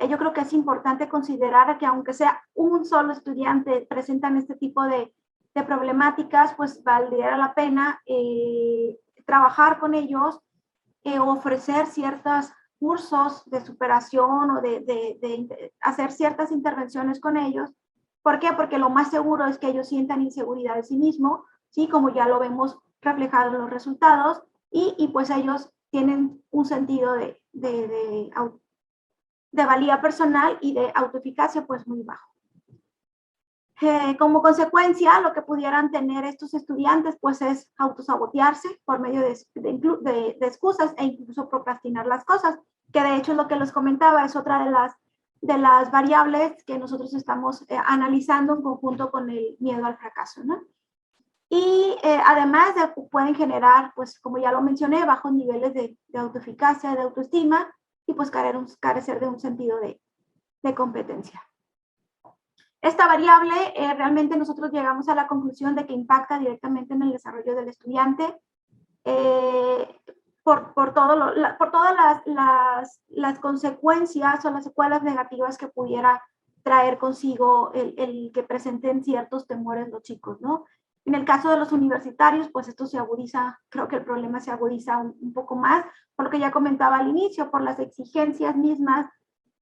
yo creo que es importante considerar que aunque sea un solo estudiante presentan este tipo de problemáticas, pues valdría la pena trabajar con ellos, ofrecer ciertos cursos de superación o de hacer ciertas intervenciones con ellos. ¿Por qué? Porque lo más seguro es que ellos sientan inseguridad de sí mismos, ¿sí? Como ya lo vemos reflejado en los resultados, y pues ellos tienen un sentido de valía personal y de autoeficacia pues muy bajo. Como consecuencia, lo que pudieran tener estos estudiantes pues es autosabotearse por medio de excusas e incluso procrastinar las cosas, que de hecho es lo que les comentaba, es otra de las variables que nosotros estamos analizando en conjunto con el miedo al fracaso, ¿no? Y además pueden generar, pues como ya lo mencioné, bajos niveles de autoeficacia, de autoestima y pues carecer de un sentido de competencia. Esta variable realmente nosotros llegamos a la conclusión de que impacta directamente en el desarrollo del estudiante por todas las consecuencias o las secuelas negativas que pudiera traer consigo el que presenten ciertos temores los chicos, ¿no? En el caso de los universitarios, pues esto se agudiza, creo que el problema se agudiza un poco más, por lo que ya comentaba al inicio, por las exigencias mismas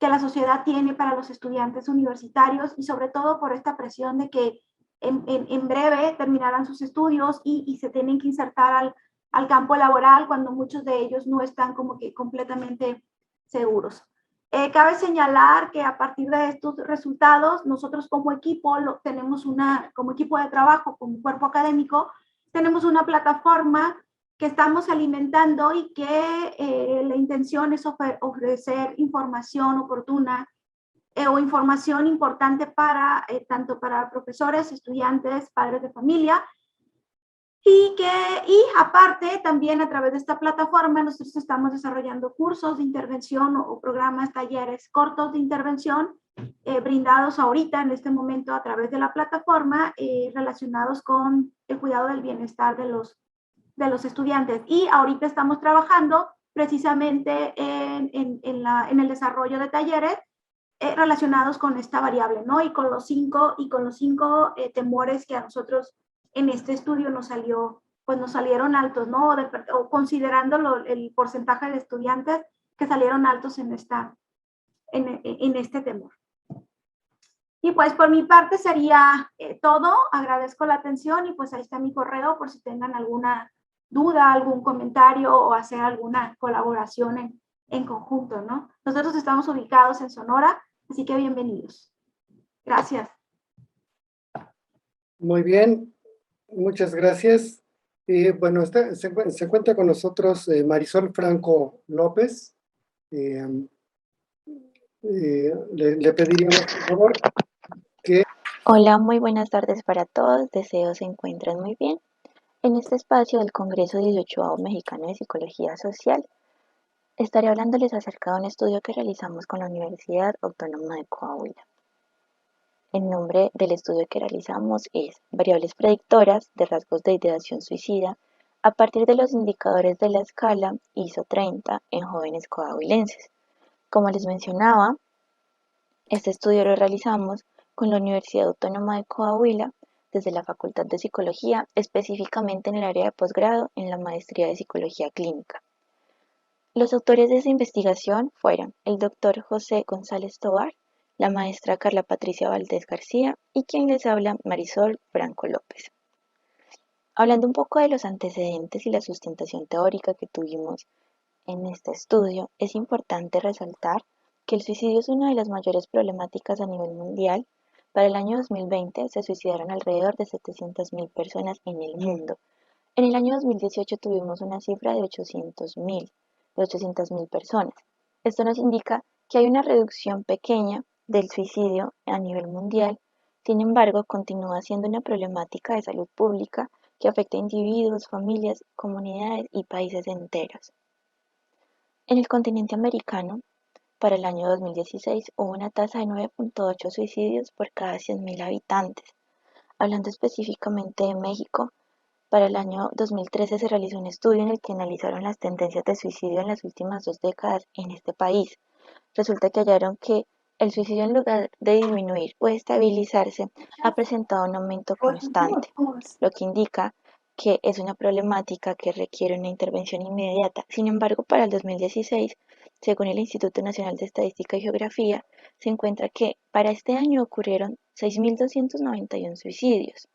que la sociedad tiene para los estudiantes universitarios y sobre todo por esta presión de que en breve terminarán sus estudios y se tienen que insertar al campo laboral cuando muchos de ellos no están como que completamente seguros. Cabe señalar que a partir de estos resultados, nosotros como equipo tenemos como equipo de trabajo, como cuerpo académico, tenemos una plataforma que estamos alimentando y que la intención es ofrecer información oportuna o información importante para tanto para profesores, estudiantes, padres de familia, y aparte también a través de esta plataforma nosotros estamos desarrollando cursos de intervención o programas, talleres cortos de intervención brindados ahorita en este momento a través de la plataforma relacionados con el cuidado del bienestar de los estudiantes. Y ahorita estamos trabajando precisamente en el desarrollo de talleres relacionados con esta variable, ¿no? Y con los cinco temores que a nosotros en este estudio nos salieron altos, ¿no? O considerando el porcentaje de estudiantes que salieron altos en este temor. Y pues por mi parte sería todo. Agradezco la atención y pues ahí está mi correo por si tengan alguna duda, algún comentario o hacer alguna colaboración en conjunto, ¿no? Nosotros estamos ubicados en Sonora, así que bienvenidos. Gracias. Muy bien, muchas gracias. Bueno, se encuentra con nosotros Marisol Franco López. Le pediríamos, por favor, que... Hola, muy buenas tardes para todos. Deseo se encuentren muy bien. En este espacio del Congreso 18º Mexicano de Psicología Social, estaré hablándoles acerca de un estudio que realizamos con la Universidad Autónoma de Coahuila. El nombre del estudio que realizamos es Variables predictoras de rasgos de ideación suicida a partir de los indicadores de la escala ISO 30 en jóvenes coahuilenses. Como les mencionaba, este estudio lo realizamos con la Universidad Autónoma de Coahuila desde la Facultad de Psicología, específicamente en el área de posgrado en la Maestría de Psicología Clínica. Los autores de esta investigación fueron el doctor José González Tovar, la maestra Carla Patricia Valdés García y quien les habla, Marisol Franco López. Hablando un poco de los antecedentes y la sustentación teórica que tuvimos en este estudio, es importante resaltar que el suicidio es una de las mayores problemáticas a nivel mundial. Para el año 2020 se suicidaron alrededor de 700.000 personas en el mundo. En el año 2018 tuvimos una cifra de 800.000 personas. Esto nos indica que hay una reducción pequeña del suicidio a nivel mundial. Sin embargo, continúa siendo una problemática de salud pública que afecta a individuos, familias, comunidades y países enteros. En el continente americano, para el año 2016 hubo una tasa de 9.8 suicidios por cada 100.000 habitantes. Hablando específicamente de México, para el año 2013 se realizó un estudio en el que analizaron las tendencias de suicidio en las últimas 2 décadas en este país. Resulta que hallaron que el suicidio, en lugar de disminuir o estabilizarse, ha presentado un aumento constante, lo que indica que es una problemática que requiere una intervención inmediata. Sin embargo, para el 2016, según el Instituto Nacional de Estadística y Geografía, se encuentra que para este año ocurrieron 6.291 suicidios,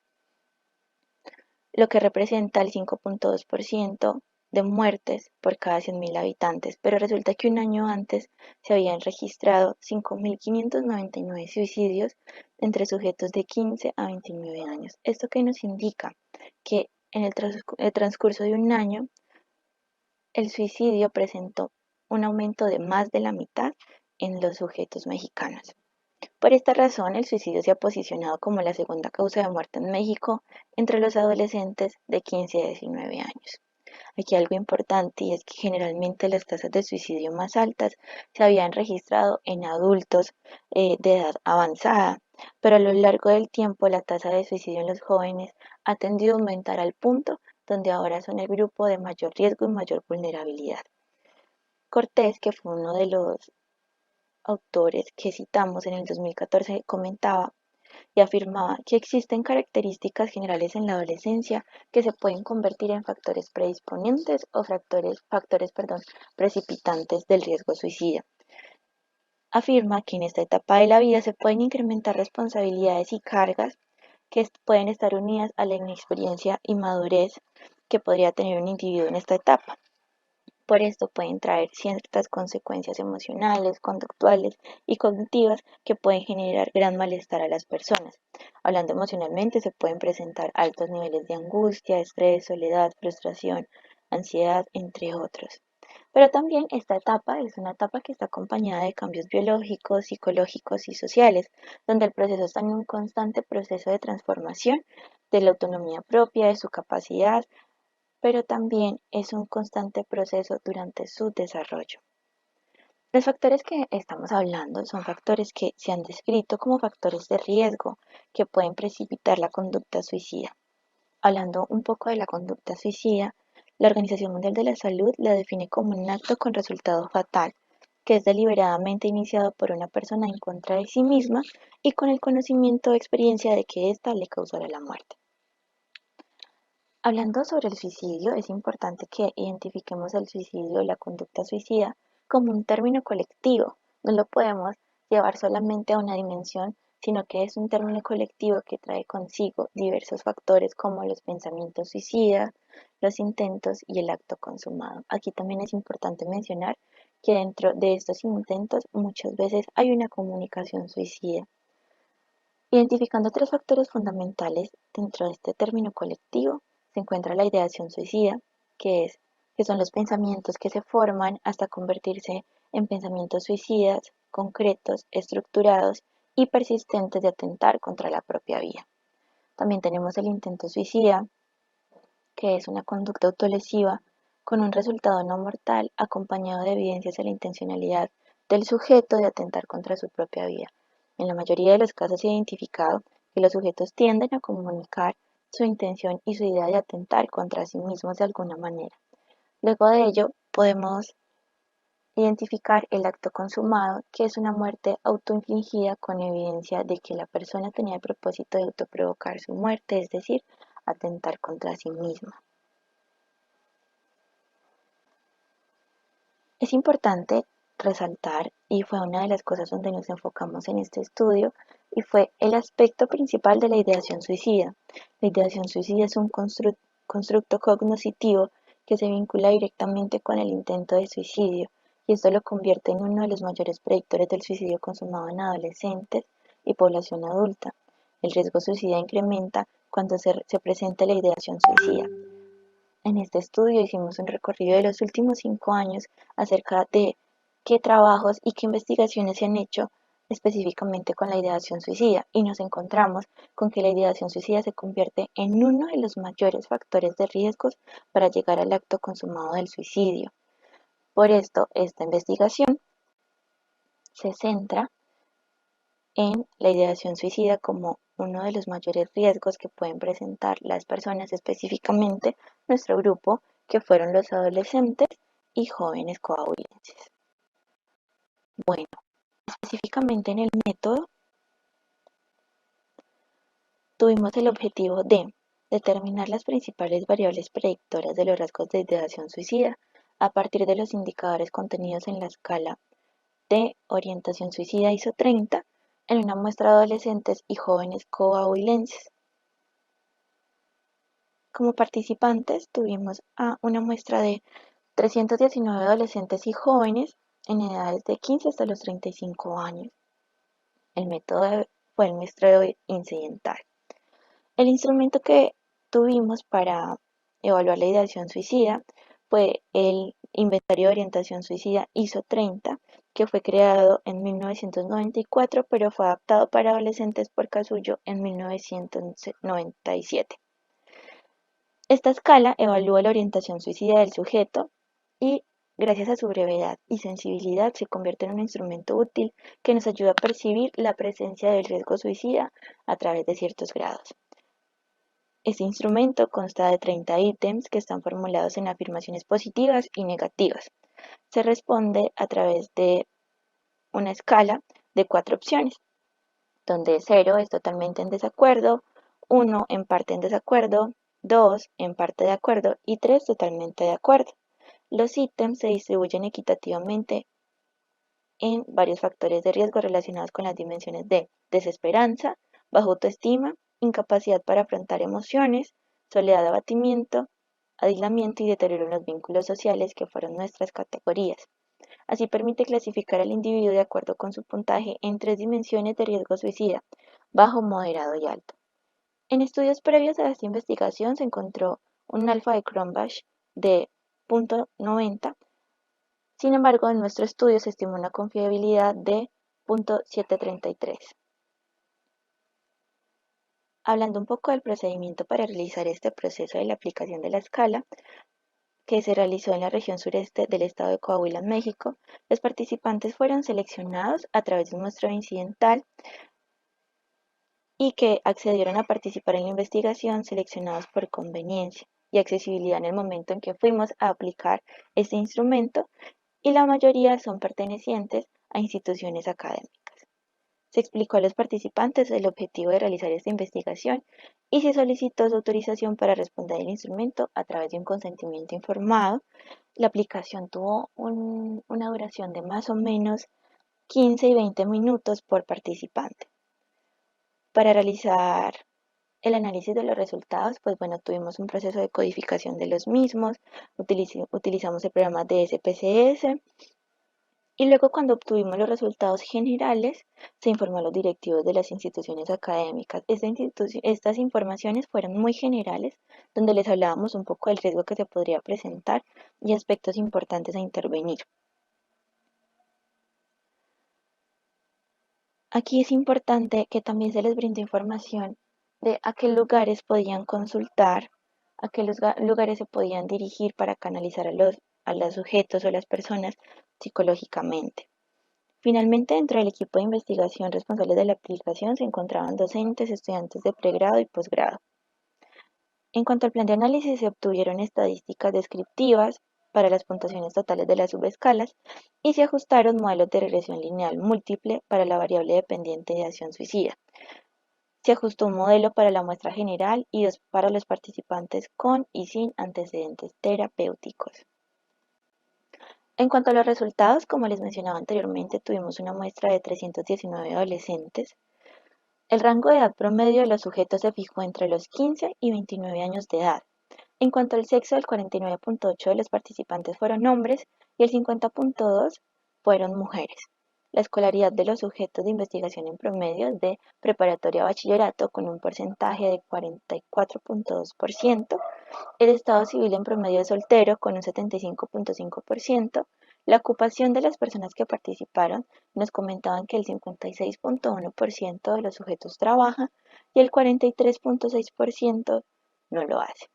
lo que representa el 5.2% de muertes por cada 100.000 habitantes, pero resulta que un año antes se habían registrado 5.599 suicidios entre sujetos de 15 a 29 años. Esto que nos indica que en el transcurso de un año el suicidio presentó un aumento de más de la mitad en los sujetos mexicanos. Por esta razón, el suicidio se ha posicionado como la segunda causa de muerte en México entre los adolescentes de 15 a 19 años. Aquí algo importante y es que generalmente las tasas de suicidio más altas se habían registrado en adultos de edad avanzada. pero a lo largo del tiempo la tasa de suicidio en los jóvenes ha tendido a aumentar al punto donde ahora son el grupo de mayor riesgo y mayor vulnerabilidad. Cortés, que fue uno de los autores que citamos en el 2014, comentaba y afirmaba que existen características generales en la adolescencia que se pueden convertir en factores predisponentes o precipitantes del riesgo suicida. Afirma que en esta etapa de la vida se pueden incrementar responsabilidades y cargas que pueden estar unidas a la inexperiencia y madurez que podría tener un individuo en esta etapa. Por esto pueden traer ciertas consecuencias emocionales, conductuales y cognitivas que pueden generar gran malestar a las personas. Hablando emocionalmente, se pueden presentar altos niveles de angustia, estrés, soledad, frustración, ansiedad, entre otros. Pero también esta etapa es una etapa que está acompañada de cambios biológicos, psicológicos y sociales, donde el proceso está en un constante proceso de transformación de la autonomía propia, de su capacidad, pero también es un constante proceso durante su desarrollo. Los factores que estamos hablando son factores que se han descrito como factores de riesgo que pueden precipitar la conducta suicida. Hablando un poco de la conducta suicida, la Organización Mundial de la Salud la define como un acto con resultado fatal, que es deliberadamente iniciado por una persona en contra de sí misma y con el conocimiento o experiencia de que ésta le causará la muerte. Hablando sobre el suicidio, es importante que identifiquemos el suicidio o la conducta suicida como un término colectivo. No lo podemos llevar solamente a una dimensión, sino que es un término colectivo que trae consigo diversos factores como los pensamientos suicidas, los intentos y el acto consumado. Aquí también es importante mencionar que dentro de estos intentos muchas veces hay una comunicación suicida. Identificando tres factores fundamentales dentro de este término colectivo, se encuentra la ideación suicida, que son los pensamientos que se forman hasta convertirse en pensamientos suicidas, concretos, estructurados y persistentes de atentar contra la propia vida. También tenemos el intento suicida, que es una conducta autolesiva con un resultado no mortal acompañado de evidencias de la intencionalidad del sujeto de atentar contra su propia vida. En la mayoría de los casos se ha identificado que los sujetos tienden a comunicar su intención y su idea de atentar contra sí mismos de alguna manera. Luego de ello, podemos identificar el acto consumado, que es una muerte autoinfligida con evidencia de que la persona tenía el propósito de autoprovocar su muerte, es decir, atentar contra sí misma. Es importante resaltar, y fue una de las cosas donde nos enfocamos en este estudio, y fue el aspecto principal de la ideación suicida. La ideación suicida es un constructo cognoscitivo que se vincula directamente con el intento de suicidio, y esto lo convierte en uno de los mayores predictores del suicidio consumado en adolescentes y población adulta. El riesgo suicida incrementa cuando se presenta la ideación suicida. En este estudio hicimos un recorrido de los últimos 5 años acerca de qué trabajos y qué investigaciones se han hecho específicamente con la ideación suicida, y nos encontramos con que la ideación suicida se convierte en uno de los mayores factores de riesgos para llegar al acto consumado del suicidio. Por esto, esta investigación se centra en la ideación suicida como uno de los mayores riesgos que pueden presentar las personas, específicamente nuestro grupo, que fueron los adolescentes y jóvenes coahuilenses. Bueno, específicamente en el método tuvimos el objetivo de determinar las principales variables predictoras de los rasgos de ideación suicida a partir de los indicadores contenidos en la escala de orientación suicida ISO 30 en una muestra de adolescentes y jóvenes coahuilenses. Como participantes tuvimos a una muestra de 319 adolescentes y jóvenes en edades de 15 hasta los 35 años. El método fue el muestreo incidental. El instrumento que tuvimos para evaluar la ideación suicida fue el Inventario de Orientación Suicida ISO 30, que fue creado en 1994, pero fue adaptado para adolescentes por Casullo en 1997. Esta escala evalúa la orientación suicida del sujeto y Gracias a su brevedad y sensibilidad se convierte en un instrumento útil que nos ayuda a percibir la presencia del riesgo suicida a través de ciertos grados. Este instrumento consta de 30 ítems que están formulados en afirmaciones positivas y negativas. Se responde a través de una escala de 4 opciones, donde 0 es totalmente en desacuerdo, 1 en parte en desacuerdo, 2 en parte de acuerdo y 3 totalmente de acuerdo. Los ítems se distribuyen equitativamente en varios factores de riesgo relacionados con las dimensiones de desesperanza, baja autoestima, incapacidad para afrontar emociones, soledad, abatimiento, aislamiento y deterioro en los vínculos sociales, que fueron nuestras categorías. Así permite clasificar al individuo de acuerdo con su puntaje en 3 dimensiones de riesgo suicida: bajo, moderado y alto. En estudios previos a esta investigación se encontró un alfa de Cronbach de 0.90. Sin embargo, en nuestro estudio se estimó una confiabilidad de 0.733. Hablando un poco del procedimiento para realizar este proceso de la aplicación de la escala, que se realizó en la región sureste del estado de Coahuila, en México, los participantes fueron seleccionados a través de un muestreo incidental y que accedieron a participar en la investigación seleccionados por conveniencia y accesibilidad en el momento en que fuimos a aplicar este instrumento, y la mayoría son pertenecientes a instituciones académicas. Se explicó a los participantes el objetivo de realizar esta investigación y se solicitó su autorización para responder el instrumento a través de un consentimiento informado. La aplicación tuvo una duración de más o menos 15 y 20 minutos por participante. Para realizar el análisis de los resultados, pues bueno, tuvimos un proceso de codificación de los mismos, utilizamos el programa de SPSS. Y luego, cuando obtuvimos los resultados generales, se informó a los directivos de las instituciones académicas. Estas informaciones fueron muy generales, donde les hablábamos un poco del riesgo que se podría presentar y aspectos importantes a intervenir. Aquí es importante que también se les brinde información de a qué lugares podían consultar, a qué lugares se podían dirigir para canalizar a los sujetos o las personas psicológicamente. Finalmente, dentro del equipo de investigación responsable de la aplicación se encontraban docentes, estudiantes de pregrado y posgrado. En cuanto al plan de análisis, se obtuvieron estadísticas descriptivas para las puntuaciones totales de las subescalas y se ajustaron modelos de regresión lineal múltiple para la variable dependiente de acción suicida. Se ajustó un modelo para la muestra general y dos para los participantes con y sin antecedentes terapéuticos. En cuanto a los resultados, como les mencionaba anteriormente, tuvimos una muestra de 319 adolescentes. El rango de edad promedio de los sujetos se fijó entre los 15 y 29 años de edad. En cuanto al sexo, el 49.8% de los participantes fueron hombres y el 50.2% fueron mujeres. La escolaridad de los sujetos de investigación en promedio es de preparatoria a bachillerato, con un porcentaje de 44.2%. El estado civil en promedio es soltero, con un 75.5%. La ocupación de las personas que participaron nos comentaban que el 56.1% de los sujetos trabaja y el 43.6% no lo hace.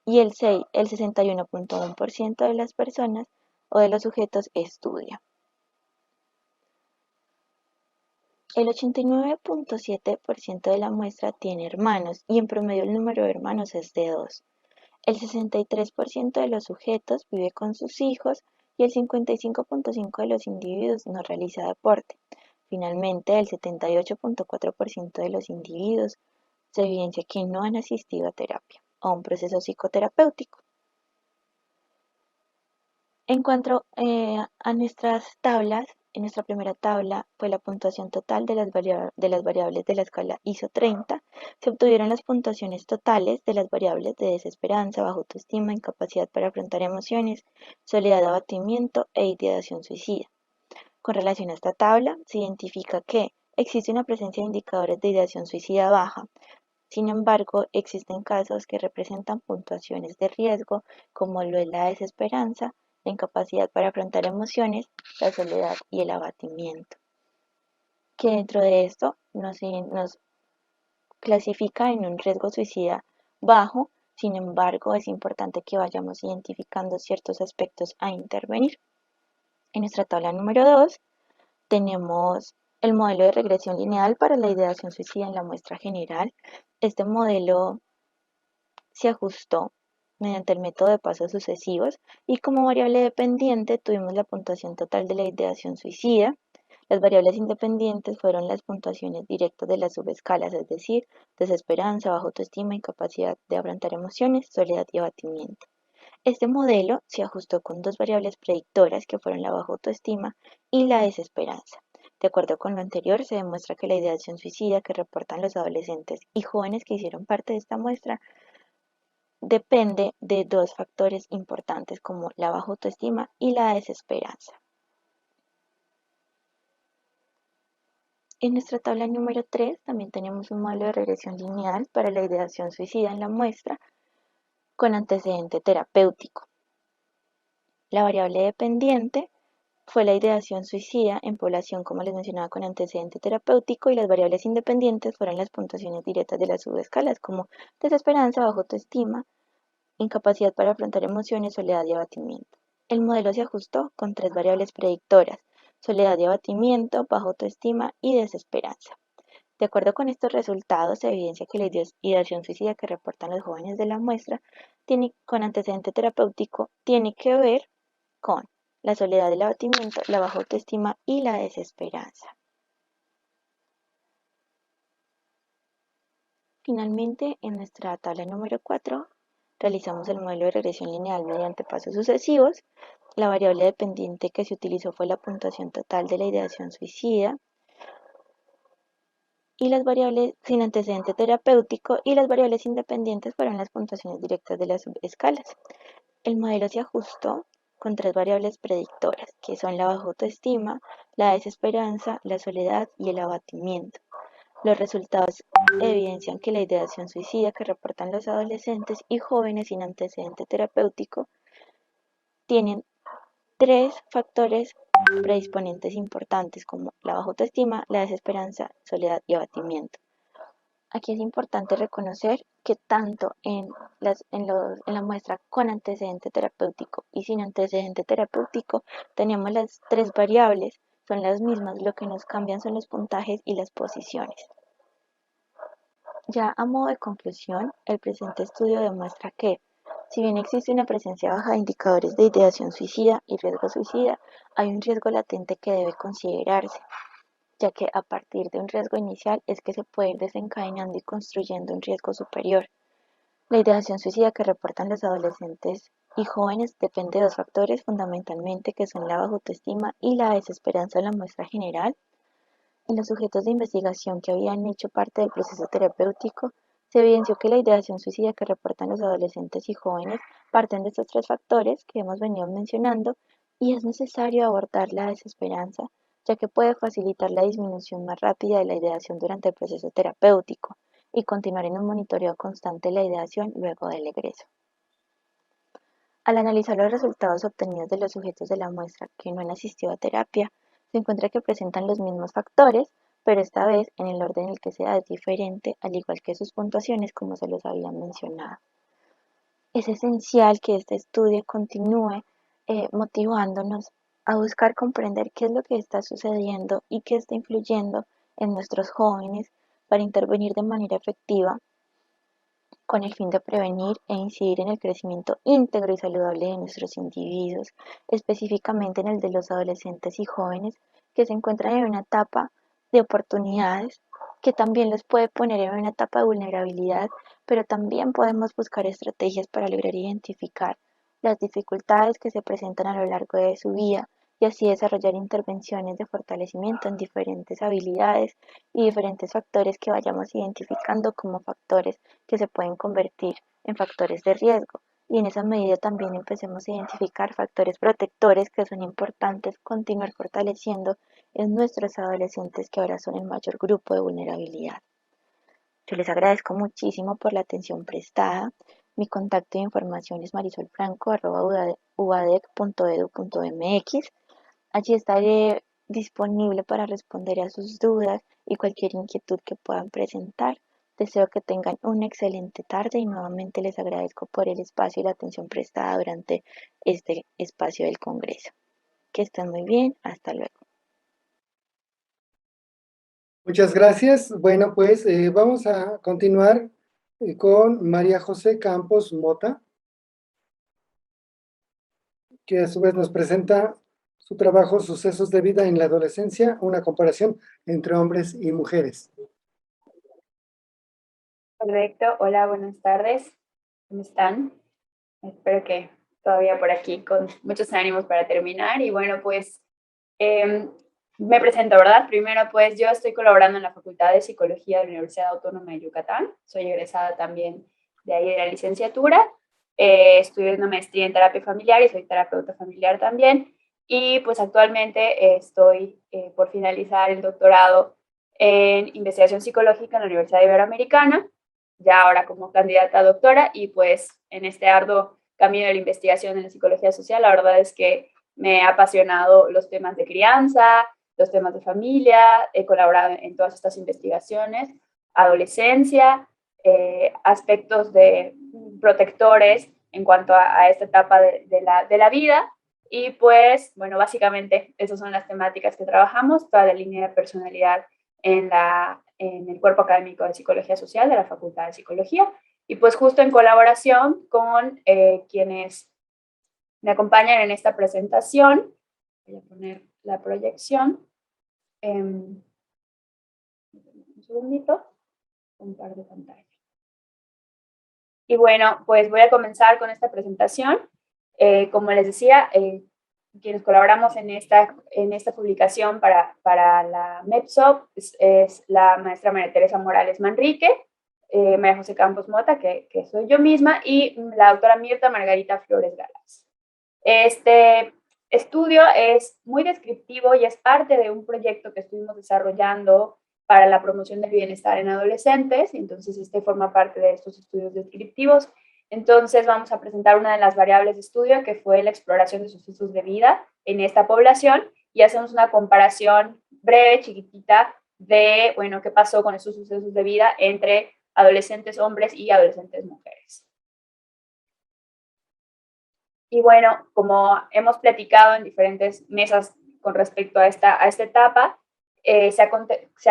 Y el 61.1% de las personas o de los sujetos estudia. El 89.7% de la muestra tiene hermanos y en promedio el número de hermanos es de 2. El 63% de los sujetos vive con sus hijos y el 55.5% de los individuos no realiza deporte. Finalmente, el 78.4% de los individuos se evidencia que no han asistido a terapia o a un proceso psicoterapéutico. En cuanto a nuestras tablas, en nuestra primera tabla fue la puntuación total de las variables de la escala ISO 30. Se obtuvieron las puntuaciones totales de las variables de desesperanza, baja autoestima, incapacidad para afrontar emociones, soledad, abatimiento e ideación suicida. Con relación a esta tabla, se identifica que existe una presencia de indicadores de ideación suicida baja. Sin embargo, existen casos que representan puntuaciones de riesgo, como lo es la desesperanza, la incapacidad para afrontar emociones, la soledad y el abatimiento, que dentro de esto nos clasifica en un riesgo suicida bajo Sin embargo, es importante que vayamos identificando ciertos aspectos a intervenir. En nuestra tabla número 2 tenemos el modelo de regresión lineal para la ideación suicida en la muestra general. Este modelo se ajustó mediante el método de pasos sucesivos y como variable dependiente tuvimos la puntuación total de la ideación suicida. Las variables independientes fueron las puntuaciones directas de las subescalas, es decir, desesperanza, baja autoestima, incapacidad de afrontar emociones, soledad y abatimiento. Este modelo se ajustó con dos variables predictoras que fueron la baja autoestima y la desesperanza. De acuerdo con lo anterior, se demuestra que la ideación suicida que reportan los adolescentes y jóvenes que hicieron parte de esta muestra depende de dos factores importantes como la baja autoestima y la desesperanza. En nuestra tabla número 3 también tenemos un modelo de regresión lineal para la ideación suicida en la muestra con antecedente terapéutico. La variable dependiente fue la ideación suicida en población, como les mencionaba, con antecedente terapéutico, y las variables independientes fueron las puntuaciones directas de las subescalas como desesperanza, baja autoestima, incapacidad para afrontar emociones, soledad y abatimiento. El modelo se ajustó con tres variables predictoras: soledad y abatimiento, baja autoestima y desesperanza. De acuerdo con estos resultados, se evidencia que la ideación suicida que reportan los jóvenes de la muestra con antecedente terapéutico tiene que ver con la soledad, el abatimiento, la baja autoestima y la desesperanza. Finalmente, en nuestra tabla número 4, realizamos el modelo de regresión lineal mediante pasos sucesivos. La variable dependiente que se utilizó fue la puntuación total de la ideación suicida y las variables sin antecedente terapéutico, y las variables independientes fueron las puntuaciones directas de las subescalas. El modelo se ajustó con tres variables predictoras, que son la baja autoestima, la desesperanza, la soledad y el abatimiento. Los resultados evidencian que la ideación suicida que reportan los adolescentes y jóvenes sin antecedente terapéutico tienen tres factores predisponentes importantes como la baja autoestima, la desesperanza, soledad y abatimiento. Aquí es importante reconocer que tanto en la muestra con antecedente terapéutico y sin antecedente terapéutico tenemos las tres variables, son las mismas, lo que nos cambian son los puntajes y las posiciones. Ya a modo de conclusión, el presente estudio demuestra que, si bien existe una presencia baja de indicadores de ideación suicida y riesgo suicida, hay un riesgo latente que debe considerarse, ya que a partir de un riesgo inicial es que se puede ir desencadenando y construyendo un riesgo superior. La ideación suicida que reportan los adolescentes y jóvenes depende de dos factores fundamentalmente, que son la baja autoestima y la desesperanza en la muestra general. En los sujetos de investigación que habían hecho parte del proceso terapéutico, se evidenció que la ideación suicida que reportan los adolescentes y jóvenes parten de estos tres factores que hemos venido mencionando, y es necesario abordar la desesperanza, ya que puede facilitar la disminución más rápida de la ideación durante el proceso terapéutico y continuar en un monitoreo constante de la ideación luego del egreso. Al analizar los resultados obtenidos de los sujetos de la muestra que no han asistido a terapia, se encuentra que presentan los mismos factores, pero esta vez en el orden en el que se da es diferente, al igual que sus puntuaciones, como se los había mencionado. Es esencial que este estudio continúe motivándonos a buscar comprender qué es lo que está sucediendo y qué está influyendo en nuestros jóvenes para intervenir de manera efectiva con el fin de prevenir e incidir en el crecimiento íntegro y saludable de nuestros individuos, específicamente en el de los adolescentes y jóvenes que se encuentran en una etapa de oportunidades, que también los puede poner en una etapa de vulnerabilidad, pero también podemos buscar estrategias para lograr identificar las dificultades que se presentan a lo largo de su vida y así desarrollar intervenciones de fortalecimiento en diferentes habilidades y diferentes factores que vayamos identificando como factores que se pueden convertir en factores de riesgo, y en esa medida también empecemos a identificar factores protectores que son importantes continuar fortaleciendo en nuestros adolescentes, que ahora son el mayor grupo de vulnerabilidad. Yo les agradezco muchísimo por la atención prestada. Mi contacto de información es marisol.franco@uadec.edu.mx. Allí estaré disponible para responder a sus dudas y cualquier inquietud que puedan presentar. Deseo que tengan una excelente tarde y nuevamente les agradezco por el espacio y la atención prestada durante este espacio del Congreso. Que estén muy bien, hasta luego. Muchas gracias. Bueno, pues vamos a continuar con María José Campos Mota, que a su vez nos presenta su trabajo Sucesos de vida en la adolescencia, una comparación entre hombres y mujeres. Perfecto, hola, buenas tardes, ¿cómo están? Espero que todavía por aquí con muchos ánimos para terminar. Y bueno, pues me presento, ¿verdad? Primero, pues yo estoy colaborando en la Facultad de Psicología de la Universidad Autónoma de Yucatán. Soy egresada también de ahí de la licenciatura. Estudié una maestría en terapia familiar y soy terapeuta familiar también. Y pues actualmente estoy por finalizar el doctorado en investigación psicológica en la Universidad Iberoamericana, ya ahora como candidata a doctora, y pues en este arduo camino de la investigación en la psicología social, la verdad es que me ha apasionado los temas de crianza, los temas de familia, he colaborado en todas estas investigaciones, adolescencia, aspectos de protectores en cuanto a esta etapa de la vida. Y pues, bueno, básicamente esas son las temáticas que trabajamos, toda la línea de personalidad en el cuerpo académico de Psicología Social de la Facultad de Psicología, y pues justo en colaboración con quienes me acompañan en esta presentación. Voy a poner la proyección. Un segundito, comparto pantalla. Y bueno, pues voy a comenzar con esta presentación. Como les decía, quienes colaboramos en esta publicación para la MEPSOP es la maestra María Teresa Morales Manrique, María José Campos Mota, que soy yo misma, y la doctora Mirta Margarita Flores Galas. Este estudio es muy descriptivo y es parte de un proyecto que estuvimos desarrollando para la promoción del bienestar en adolescentes, entonces forma parte de estos estudios descriptivos. Entonces vamos a presentar una de las variables de estudio, que fue la exploración de sucesos de vida en esta población, y hacemos una comparación breve, chiquitita, de, bueno, qué pasó con esos sucesos de vida entre adolescentes hombres y adolescentes mujeres. Y bueno, como hemos platicado en diferentes mesas con respecto a esta etapa, se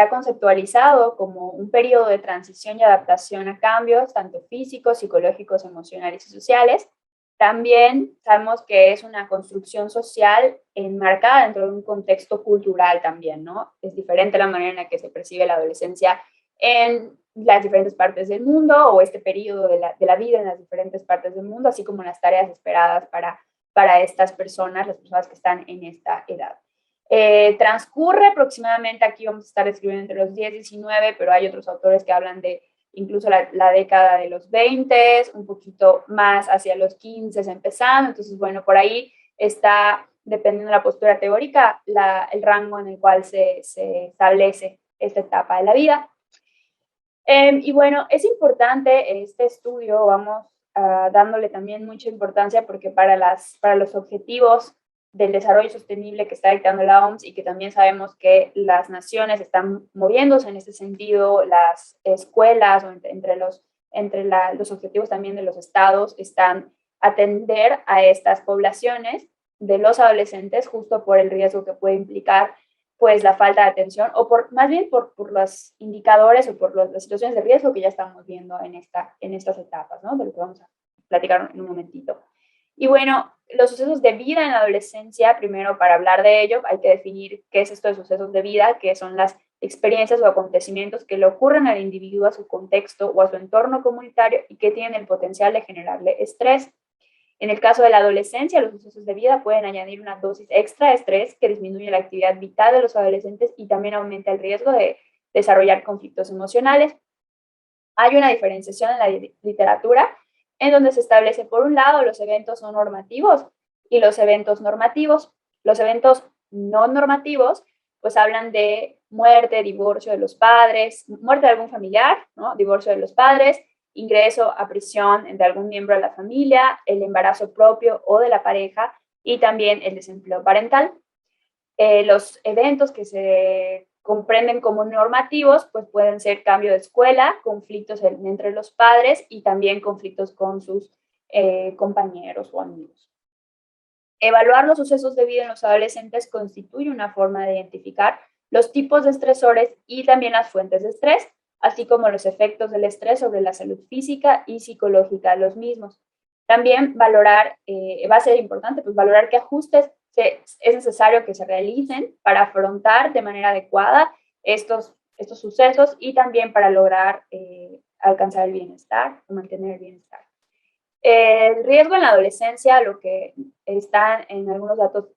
ha conceptualizado como un periodo de transición y adaptación a cambios, tanto físicos, psicológicos, emocionales y sociales. También sabemos que es una construcción social enmarcada dentro de un contexto cultural también, ¿no? Es diferente la manera en la que se percibe la adolescencia en las diferentes partes del mundo, o este periodo de la vida en las diferentes partes del mundo, así como las tareas esperadas para estas personas, las personas que están en esta edad. Transcurre aproximadamente, aquí vamos a estar escribiendo entre los 10 y 19, pero hay otros autores que hablan de incluso la década de los 20, un poquito más hacia los 15 empezando. Entonces, bueno, por ahí está, dependiendo de la postura teórica, el rango en el cual se establece esta etapa de la vida. Y bueno, es importante este estudio, vamos dándole también mucha importancia, porque para los objetivos del desarrollo sostenible que está dictando la OMS, y que también sabemos que las naciones están moviéndose en este sentido, las escuelas, o entre los objetivos también de los estados, están atender a estas poblaciones de los adolescentes, justo por el riesgo que puede implicar pues la falta de atención, o más bien por los indicadores, o por las situaciones de riesgo que ya estamos viendo en estas etapas, ¿no? De lo que vamos a platicar en un momentito. Y bueno, los sucesos de vida en la adolescencia, primero, para hablar de ello, hay que definir qué es esto de sucesos de vida, que son las experiencias o acontecimientos que le ocurren al individuo, a su contexto o a su entorno comunitario, y que tienen el potencial de generarle estrés. En el caso de la adolescencia, los sucesos de vida pueden añadir una dosis extra de estrés que disminuye la actividad vital de los adolescentes y también aumenta el riesgo de desarrollar conflictos emocionales. Hay una diferenciación en la literatura en donde se establece, por un lado, los eventos no normativos y los eventos normativos. Los eventos no normativos pues hablan de muerte, divorcio de los padres, muerte de algún familiar, ¿no? Divorcio de los padres, ingreso a prisión de algún miembro de la familia, el embarazo propio o de la pareja, y también el desempleo parental. Los eventos que se comprenden como normativos, pues pueden ser cambio de escuela, conflictos entre los padres y también conflictos con sus compañeros o amigos. Evaluar los sucesos de vida en los adolescentes constituye una forma de identificar los tipos de estresores y también las fuentes de estrés, así como los efectos del estrés sobre la salud física y psicológica de los mismos. También valorar, va a ser importante, pues valorar qué ajustes es necesario que se realicen para afrontar de manera adecuada estos sucesos y también para lograr alcanzar el bienestar o mantener el bienestar. El riesgo en la adolescencia, lo que están en algunos datos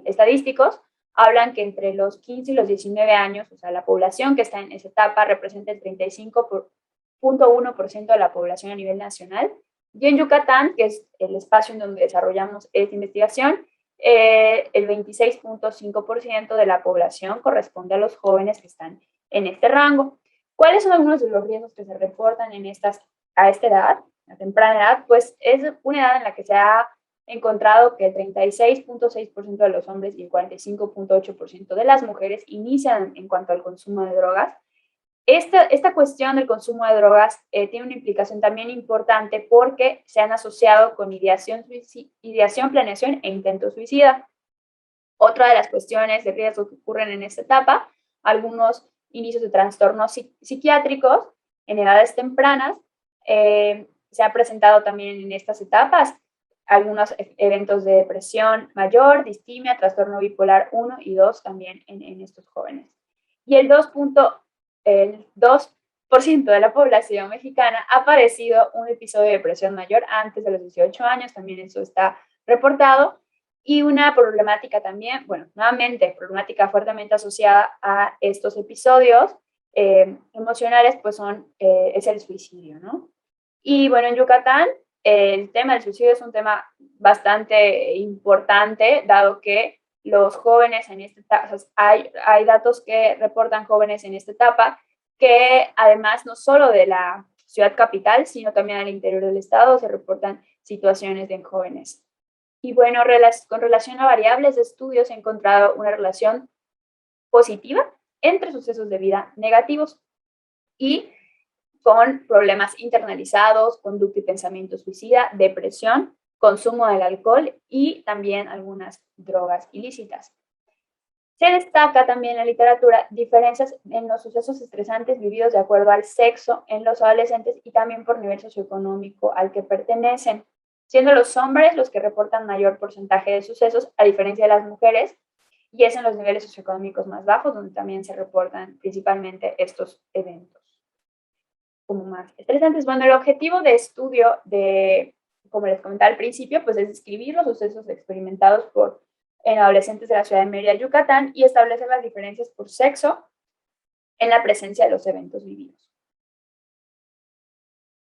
estadísticos, hablan que entre los 15 y los 19 años, o sea, la población que está en esa etapa representa el 35.1% de la población a nivel nacional. Y en Yucatán, que es el espacio en donde desarrollamos esta investigación, el 26.5% de la población corresponde a los jóvenes que están en este rango. ¿Cuáles son algunos de los riesgos que se reportan a esta edad, a temprana edad? Pues es una edad en la que se ha encontrado que el 36.6% de los hombres y el 45.8% de las mujeres inician en cuanto al consumo de drogas. Esta cuestión del consumo de drogas tiene una implicación también importante porque se han asociado con ideación, planeación e intento suicida. Otra de las cuestiones de riesgo que ocurren en esta etapa, algunos inicios de trastornos psiquiátricos en edades tempranas, se ha presentado también en estas etapas algunos eventos de depresión mayor, distimia, trastorno bipolar 1 y 2 también en estos jóvenes. Y el 2% de la población mexicana ha padecido un episodio de depresión mayor antes de los 18 años, también eso está reportado. Y una problemática también, bueno, nuevamente, problemática fuertemente asociada a estos episodios emocionales, pues es el suicidio, ¿no? Y bueno, en Yucatán, el tema del suicidio es un tema bastante importante, dado que los jóvenes en esta etapa, hay datos que reportan jóvenes en esta etapa, que además no solo de la ciudad capital, sino también al interior del estado se reportan situaciones de jóvenes. Y bueno, con relación a variables de estudio se ha encontrado una relación positiva entre sucesos de vida negativos y con problemas internalizados, conducta y pensamiento suicida, depresión, consumo del alcohol y también algunas drogas ilícitas. Se destaca también en la literatura diferencias en los sucesos estresantes vividos de acuerdo al sexo en los adolescentes y también por nivel socioeconómico al que pertenecen, siendo los hombres los que reportan mayor porcentaje de sucesos a diferencia de las mujeres, y es en los niveles socioeconómicos más bajos donde también se reportan principalmente estos eventos como más estresantes. Bueno, el objetivo de estudio como les comentaba al principio, pues es describir los sucesos experimentados en adolescentes de la ciudad de Mérida, Yucatán, y establecer las diferencias por sexo en la presencia de los eventos vividos.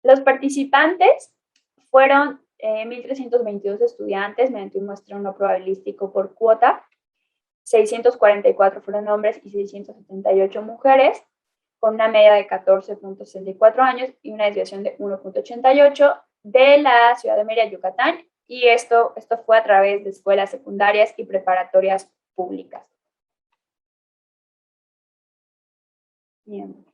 Los participantes fueron 1.322 estudiantes mediante un muestreo no probabilístico por cuota, 644 fueron hombres y 678 mujeres, con una media de 14.64 años y una desviación de 1.88 de la ciudad de Mérida, Yucatán, y esto fue a través de escuelas secundarias y preparatorias públicas. Bien.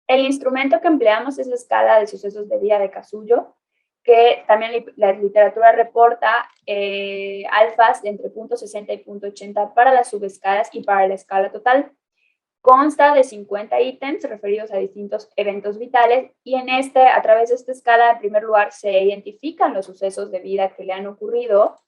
El instrumento que empleamos es la escala de sucesos de vida de Casullo, que también la literatura reporta alfas de entre 0.60 y 0.80 para las subescalas y para la escala total. Consta de 50 ítems referidos a distintos eventos vitales y a través de esta escala, en primer lugar, se identifican los sucesos de vida que le han ocurrido,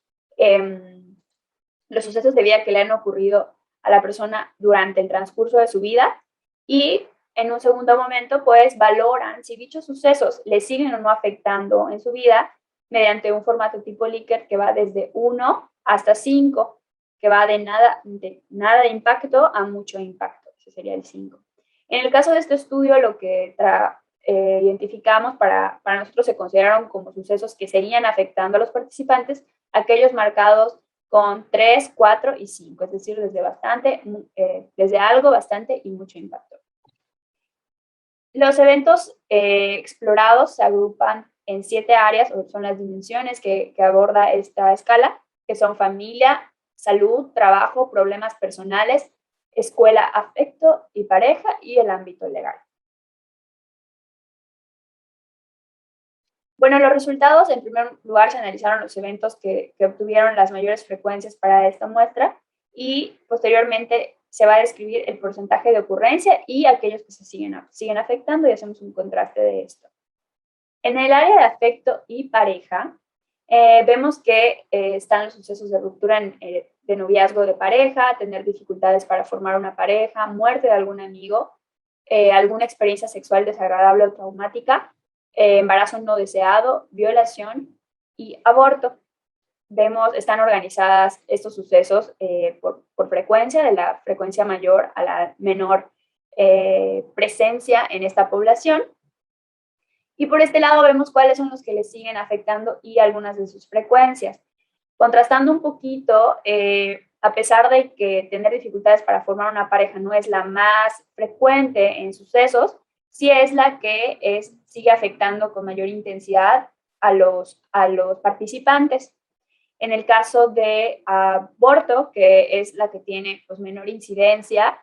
a la persona durante el transcurso de su vida, y en un segundo momento, pues, valoran si dichos sucesos le siguen o no afectando en su vida mediante un formato tipo Likert que va desde 1 hasta 5, que va de nada de impacto a mucho impacto. Ese sería el 5. En el caso de este estudio, lo que identificamos para nosotros se consideraron como sucesos que seguían afectando a los participantes, aquellos marcados con 3, 4 y 5, es decir, desde algo, bastante y mucho impacto. Los eventos explorados se agrupan en 7 áreas, o son las dimensiones que aborda esta escala, que son familia, salud, trabajo, problemas personales, escuela, afecto y pareja y el ámbito legal. Bueno, los resultados, en primer lugar, se analizaron los eventos que obtuvieron las mayores frecuencias para esta muestra y posteriormente se va a describir el porcentaje de ocurrencia y aquellos que se siguen afectando y hacemos un contraste de esto. En el área de afecto y pareja, vemos que están los sucesos de ruptura de noviazgo de pareja, tener dificultades para formar una pareja, muerte de algún amigo, alguna experiencia sexual desagradable o traumática, embarazo no deseado, violación y aborto. Vemos, están organizadas estos sucesos por frecuencia, de la frecuencia mayor a la menor presencia en esta población. Y por este lado vemos cuáles son los que les siguen afectando y algunas de sus frecuencias. Contrastando un poquito, a pesar de que tener dificultades para formar una pareja no es la más frecuente en sucesos, sí es la que sigue afectando con mayor intensidad a los participantes. En el caso de aborto, que es la que tiene pues, menor incidencia,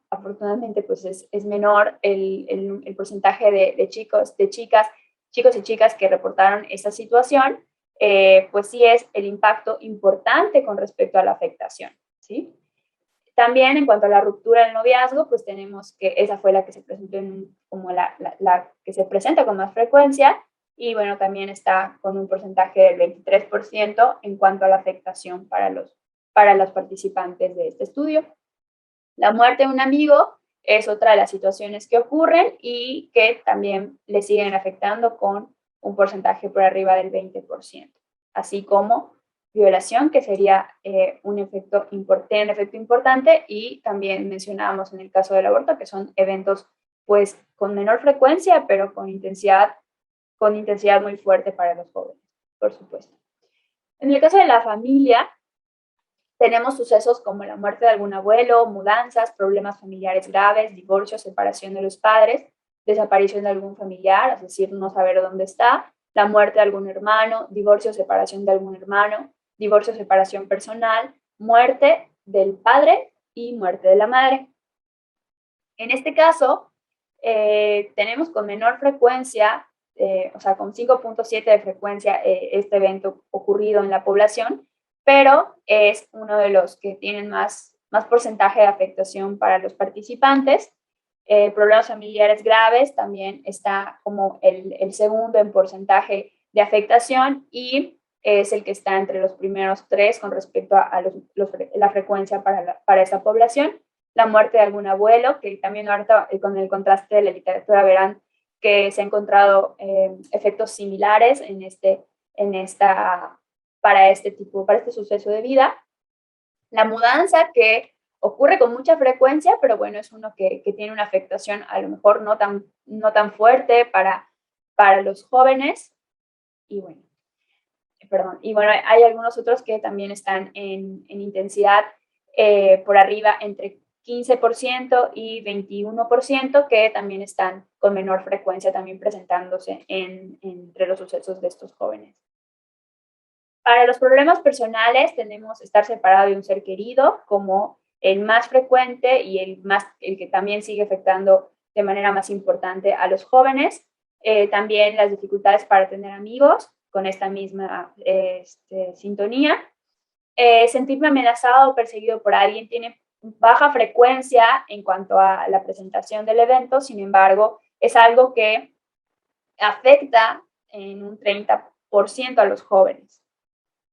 afortunadamente pues es menor el porcentaje de chicos y chicas que reportaron esta situación, pues sí es el impacto importante con respecto a la afectación, ¿sí? También en cuanto a la ruptura del noviazgo, pues tenemos que esa fue la que se presentó como la que se presenta con más frecuencia y bueno, también está con un porcentaje del 23% en cuanto a la afectación para los participantes de este estudio. La muerte de un amigo es otra de las situaciones que ocurren y que también le siguen afectando con un porcentaje por arriba del 20%, así como violación, que sería un efecto importante, y también mencionábamos en el caso del aborto, que son eventos pues con menor frecuencia, pero con intensidad muy fuerte para los jóvenes, por supuesto. En el caso de la familia, tenemos sucesos como la muerte de algún abuelo, mudanzas, problemas familiares graves, divorcio, separación de los padres, desaparición de algún familiar, es decir, no saber dónde está, la muerte de algún hermano, divorcio, separación de algún hermano, divorcio, separación personal, muerte del padre y muerte de la madre. En este caso, tenemos con menor frecuencia, o sea, con 5.7 de frecuencia este evento ocurrido en la población, pero es uno de los que tienen más porcentaje de afectación para los participantes. Problemas familiares graves también está como el segundo en porcentaje de afectación y es el que está entre los primeros tres con respecto a la frecuencia para esa población. La muerte de algún abuelo, que también ahorita con el contraste de la literatura verán que se ha encontrado efectos similares para este suceso de vida. La mudanza, que ocurre con mucha frecuencia, pero bueno, es uno que tiene una afectación a lo mejor no tan fuerte para los jóvenes. Y bueno, hay algunos otros que también están en intensidad por arriba entre 15% y 21%, que también están con menor frecuencia también presentándose entre los sucesos de estos jóvenes. Para los problemas personales tenemos estar separado de un ser querido como el más frecuente y el que también sigue afectando de manera más importante a los jóvenes. También las dificultades para tener amigos con esta misma sintonía. Sentirme amenazado o perseguido por alguien tiene baja frecuencia en cuanto a la presentación del evento, sin embargo, es algo que afecta en un 30% a los jóvenes.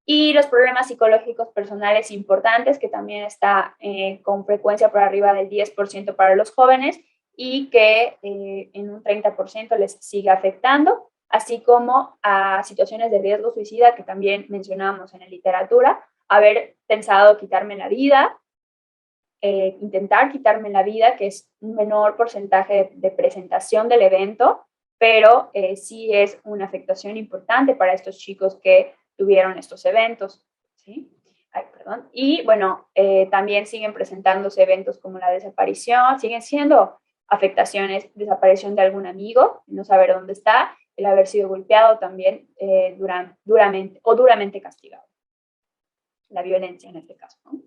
Y los problemas psicológicos personales importantes, que también está con frecuencia por arriba del 10% para los jóvenes y que en un 30% les sigue afectando, así como a situaciones de riesgo suicida que también mencionamos en la literatura, haber pensado quitarme la vida, intentar quitarme la vida, que es un menor porcentaje de presentación del evento, pero sí es una afectación importante para estos chicos que tuvieron estos eventos, ¿sí? Y bueno, también siguen presentándose eventos como la desaparición, siguen siendo afectaciones, desaparición de algún amigo, no saber dónde está, el haber sido golpeado también duramente castigado. La violencia en este caso, ¿no?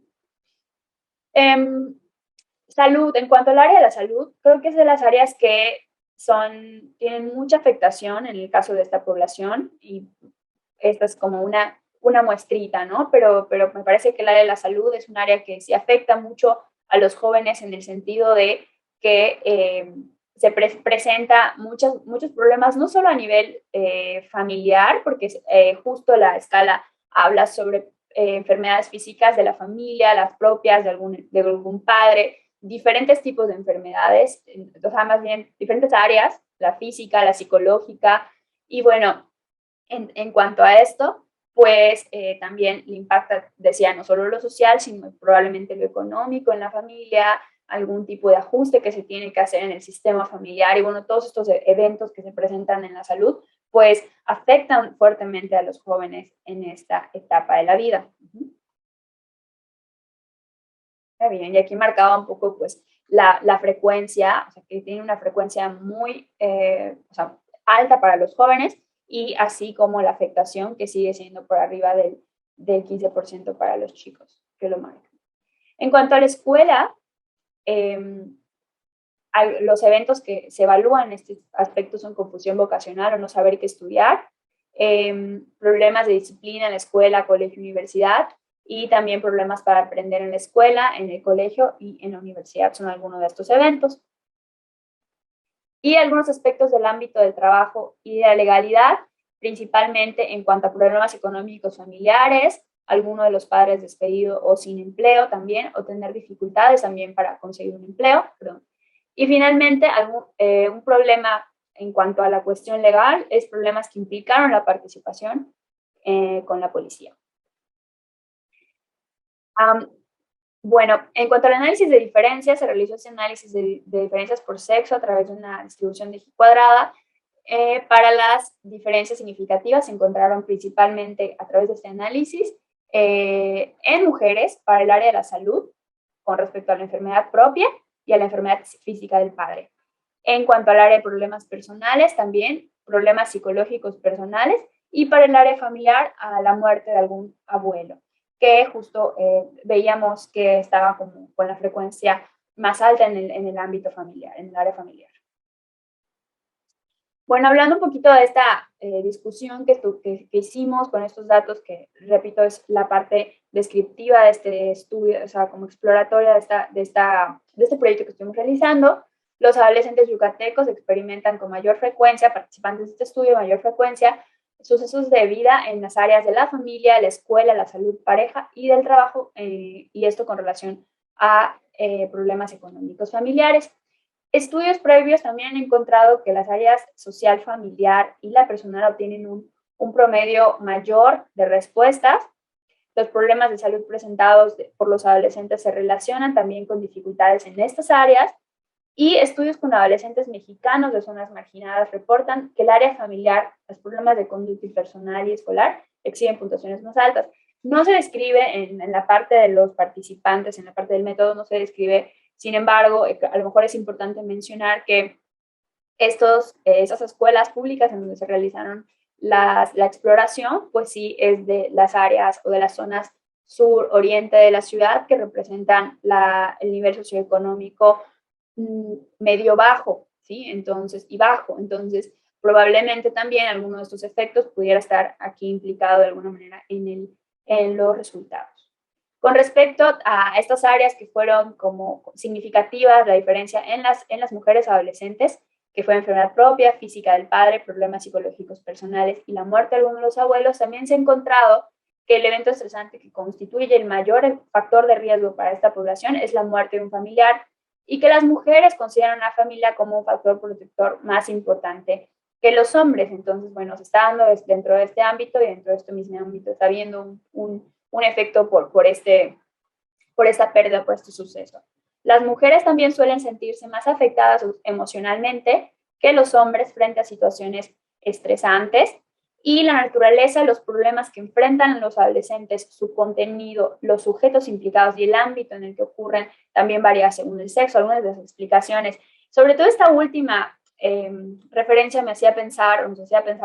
Salud, en cuanto al área de la salud, creo que es de las áreas que tienen mucha afectación en el caso de esta población, y esta es como una muestrita, ¿no? Pero me parece que el área de la salud es un área que sí afecta mucho a los jóvenes en el sentido de que se presenta muchos problemas, no solo a nivel familiar, porque justo la escala habla sobre enfermedades físicas de la familia, las propias de algún padre, diferentes tipos de enfermedades, o sea, más bien diferentes áreas, la física, la psicológica, y bueno, en cuanto a esto, pues también le impacta, decía, no solo lo social, sino probablemente lo económico en la familia, algún tipo de ajuste que se tiene que hacer en el sistema familiar, y bueno, todos estos eventos que se presentan en la salud, pues afectan fuertemente a los jóvenes en esta etapa de la vida. Está bien, y aquí marcaba un poco pues la frecuencia, o sea, que tiene una frecuencia muy o sea, alta para los jóvenes, y así como la afectación que sigue siendo por arriba del 15% para los chicos, que lo marcan. En cuanto a la escuela, los eventos que se evalúan en este aspecto son confusión vocacional o no saber qué estudiar, problemas de disciplina en la escuela, colegio, universidad, y también problemas para aprender en la escuela, en el colegio y en la universidad son algunos de estos eventos. Y algunos aspectos del ámbito del trabajo y de la legalidad, principalmente en cuanto a problemas económicos familiares, alguno de los padres despedido o sin empleo también, o tener dificultades también para conseguir un empleo, perdón. Y finalmente, un problema en cuanto a la cuestión legal es problemas que implicaron la participación con la policía. Bueno, en cuanto al análisis de diferencias, se realizó ese análisis de diferencias por sexo a través de una distribución de G cuadrada. Para las diferencias significativas se encontraron principalmente a través de este análisis en mujeres para el área de la salud con respecto a la enfermedad propia y a la enfermedad física del padre. En cuanto al área de problemas personales, también problemas psicológicos personales, y para el área familiar a la muerte de algún abuelo, que justo veíamos que estaba como con la frecuencia más alta en el ámbito familiar, en el área familiar. Bueno, hablando un poquito de esta discusión que hicimos con estos datos, que repito es la parte descriptiva de este estudio, o sea, como exploratoria de este proyecto que estuvimos realizando, los adolescentes yucatecos experimentan con mayor frecuencia, participantes de este estudio, mayor frecuencia, sucesos de vida en las áreas de la familia, la escuela, la salud, pareja y del trabajo, y esto con relación a problemas económicos familiares. Estudios previos también han encontrado que las áreas social, familiar y la personal obtienen un promedio mayor de respuestas. Los problemas de salud presentados por los adolescentes se relacionan también con dificultades en estas áreas, y estudios con adolescentes mexicanos de zonas marginadas reportan que el área familiar, los problemas de conducta personal y escolar exhiben puntuaciones más altas. No se describe en la parte de los participantes, en la parte del método no se describe. Sin embargo, a lo mejor es importante mencionar que esas escuelas públicas en donde se realizaron la exploración, pues sí es de las áreas o de las zonas sur-oriente de la ciudad, que representan el nivel socioeconómico medio-bajo, ¿sí? Entonces, y bajo. Entonces, probablemente también alguno de estos efectos pudiera estar aquí implicado de alguna manera en los resultados. Con respecto a estas áreas que fueron como significativas, la diferencia en las mujeres adolescentes, que fue enfermedad propia, física del padre, problemas psicológicos personales y la muerte de algunos de los abuelos, también se ha encontrado que el evento estresante que constituye el mayor factor de riesgo para esta población es la muerte de un familiar, y que las mujeres consideran a la familia como un factor protector más importante que los hombres. Entonces, bueno, se está dando dentro de este ámbito, y dentro de este mismo ámbito está habiendo un efecto por esta pérdida, por este suceso. Las mujeres también suelen sentirse más afectadas emocionalmente que los hombres frente a situaciones estresantes, y la naturaleza, los problemas que enfrentan los adolescentes, su contenido, los sujetos implicados y el ámbito en el que ocurren también varía según el sexo. Algunas de las explicaciones, sobre todo esta última referencia, nos hacía pensar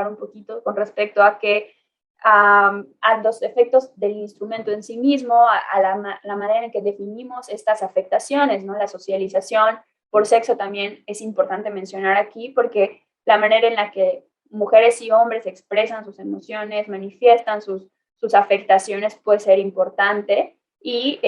un poquito con respecto a que a los efectos del instrumento en sí mismo, a la manera en que definimos estas afectaciones, ¿no? La socialización por sexo también es importante mencionar aquí, porque la manera en la que mujeres y hombres expresan sus emociones, manifiestan sus afectaciones puede ser importante, y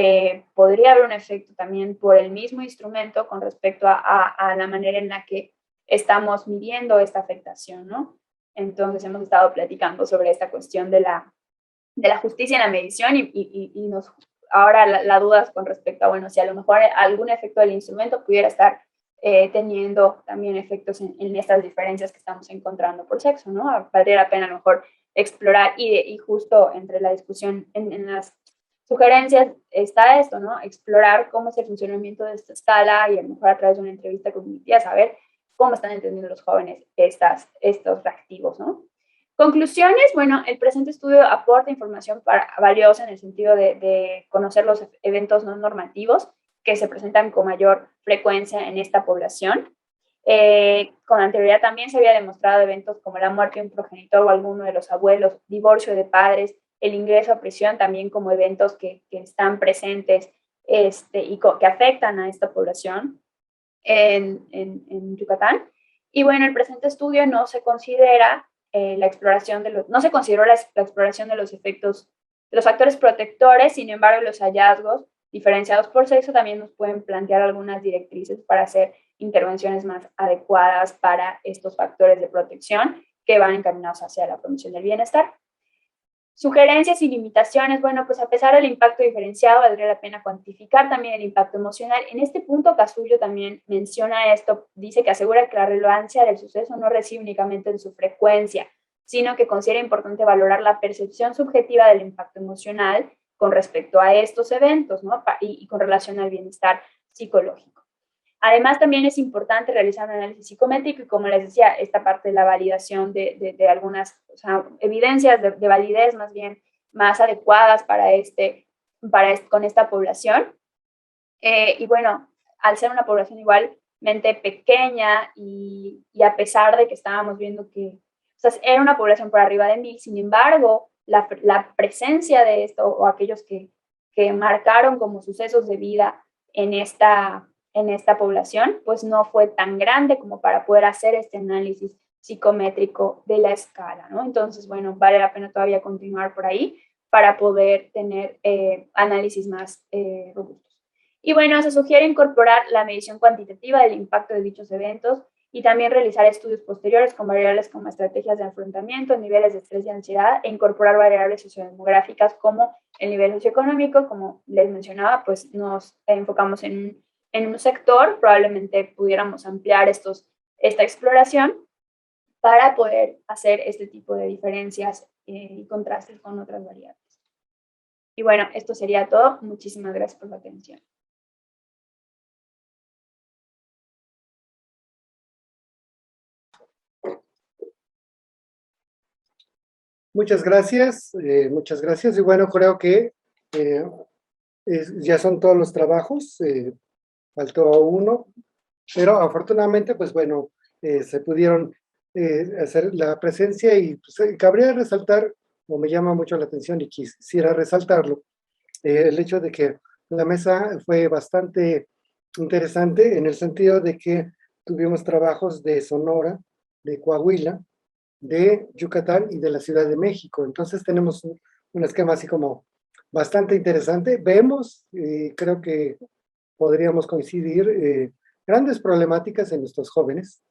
podría haber un efecto también por el mismo instrumento con respecto a la manera en la que estamos midiendo esta afectación, ¿no? Entonces hemos estado platicando sobre esta cuestión de la justicia en la medición, y nos, ahora la duda es con respecto a, bueno, si a lo mejor algún efecto del instrumento pudiera estar teniendo también efectos en estas diferencias que estamos encontrando por sexo, ¿no? Valdría la pena a lo mejor explorar, y justo entre la discusión en las sugerencias está esto, ¿no? Explorar cómo es el funcionamiento de esta escala, y a lo mejor a través de una entrevista cognitiva saber cómo están entendiendo los jóvenes estos reactivos, ¿no? Conclusiones, bueno, el presente estudio aporta información valiosa en el sentido de conocer los eventos no normativos que se presentan con mayor frecuencia en esta población. Con anterioridad también se había demostrado eventos como la muerte de un progenitor o alguno de los abuelos, divorcio de padres, el ingreso a prisión también como eventos que están presentes y que afectan a esta población en Yucatán. Y bueno, el presente estudio no se considera la exploración no se consideró la exploración de los efectos, de los factores protectores. Sin embargo, los hallazgos diferenciados por sexo también nos pueden plantear algunas directrices para hacer intervenciones más adecuadas para estos factores de protección que van encaminados hacia la promoción del bienestar. Sugerencias y limitaciones, bueno, pues a pesar del impacto diferenciado, valdría la pena cuantificar también el impacto emocional. En este punto, Casullo también menciona esto, dice que asegura que la relevancia del suceso no reside únicamente en su frecuencia, sino que considera importante valorar la percepción subjetiva del impacto emocional con respecto a estos eventos, ¿no? Y con relación al bienestar psicológico. Además, también es importante realizar un análisis psicométrico, y como les decía, esta parte de la validación de algunas, o sea, evidencias de validez más bien más adecuadas con esta población. Y bueno, al ser una población igualmente pequeña, y a pesar de que estábamos viendo que, o sea, era una población por arriba de 1000, sin embargo, la presencia de esto, o aquellos que marcaron como sucesos de vida en esta población, pues no fue tan grande como para poder hacer este análisis psicométrico de la escala, ¿no? Entonces, bueno, vale la pena todavía continuar por ahí para poder tener análisis más robustos. Y bueno, se sugiere incorporar la medición cuantitativa del impacto de dichos eventos, y también realizar estudios posteriores con variables como estrategias de enfrentamiento, niveles de estrés y ansiedad, e incorporar variables sociodemográficas como el nivel socioeconómico. Como les mencionaba, pues nos enfocamos en un sector, probablemente pudiéramos ampliar esta exploración para poder hacer este tipo de diferencias y contrastes con otras variables. Y bueno, esto sería todo. Muchísimas gracias por la atención. Muchas gracias, muchas gracias. Y bueno, creo que ya son todos los trabajos, faltó uno, pero afortunadamente, pues bueno, se pudieron hacer la presencia, y pues, cabría resaltar, o me llama mucho la atención y quisiera resaltarlo, el hecho de que la mesa fue bastante interesante en el sentido de que tuvimos trabajos de Sonora, de Coahuila, de Yucatán y de la Ciudad de México. Entonces tenemos un esquema así como bastante interesante. Vemos, creo que podríamos coincidir, grandes problemáticas en nuestros jóvenes,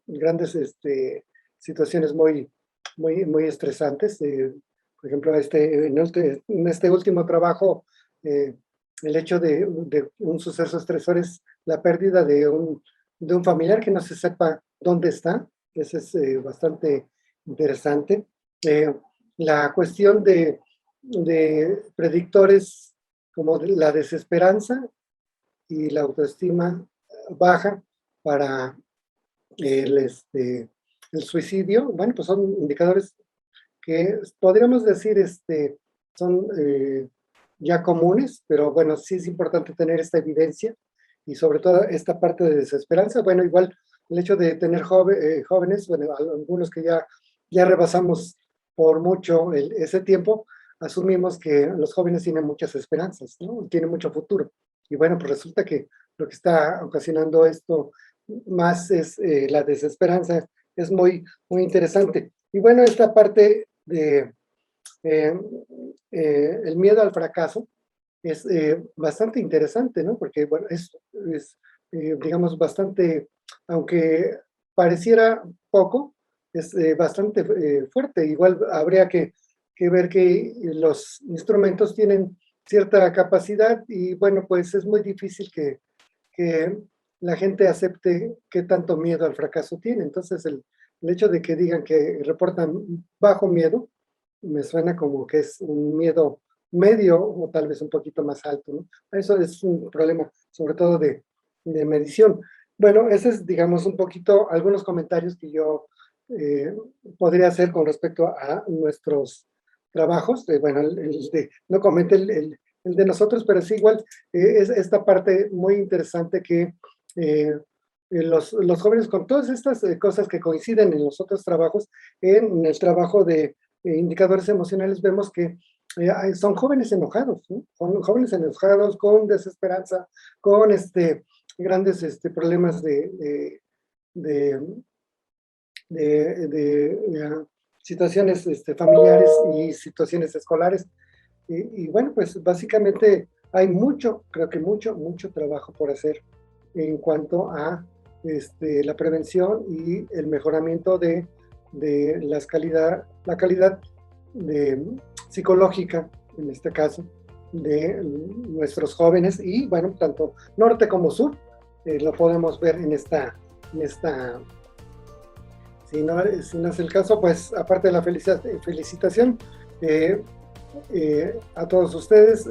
grandes situaciones muy, muy, muy estresantes. Por ejemplo, en este último trabajo, el hecho de un suceso estresor es la pérdida de un familiar que no se sepa dónde está. Eso es bastante interesante. La cuestión de predictores como la desesperanza y la autoestima baja para el suicidio, bueno, pues son indicadores que podríamos decir son ya comunes, pero bueno, sí es importante tener esta evidencia, y sobre todo esta parte de desesperanza. Bueno, igual el hecho de tener jóvenes, bueno, algunos que ya rebasamos por mucho ese tiempo, asumimos que los jóvenes tienen muchas esperanzas, ¿no? Tienen mucho futuro. Y bueno, pues resulta que lo que está ocasionando esto más es la desesperanza. Es muy, muy interesante. Y bueno, esta parte de el miedo al fracaso es bastante interesante, ¿no? Porque, bueno, digamos, bastante, aunque pareciera poco, es bastante fuerte. Igual habría que ver que los instrumentos tienen cierta capacidad y, bueno, pues es muy difícil que la gente acepte qué tanto miedo al fracaso tiene. Entonces, el hecho de que digan que reportan bajo miedo, me suena como que es un miedo medio o tal vez un poquito más alto, ¿no? Eso es un problema, sobre todo de medición. Bueno, ese es, digamos, un poquito algunos comentarios que yo podría hacer con respecto a nuestros trabajos. Bueno, no comenté el de nosotros, pero sí igual es esta parte muy interesante que los jóvenes, con todas estas cosas que coinciden en los otros trabajos, en el trabajo de indicadores emocionales, vemos que son jóvenes enojados, ¿no? Son jóvenes enojados, con desesperanza, con grandes problemas de situaciones familiares y situaciones escolares. Y bueno, pues básicamente hay creo que mucho trabajo por hacer en cuanto a la prevención y el mejoramiento de la calidad psicológica, en este caso, de nuestros jóvenes. Y bueno, tanto norte como sur, lo podemos ver en esta si no es el caso, pues aparte de la felicitación a todos ustedes,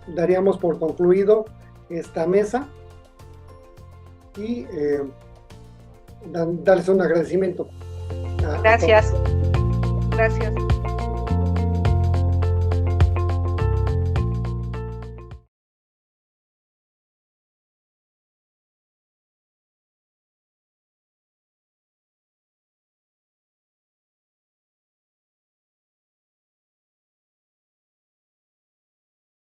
daríamos por concluido esta mesa y darles un agradecimiento. Gracias. Gracias.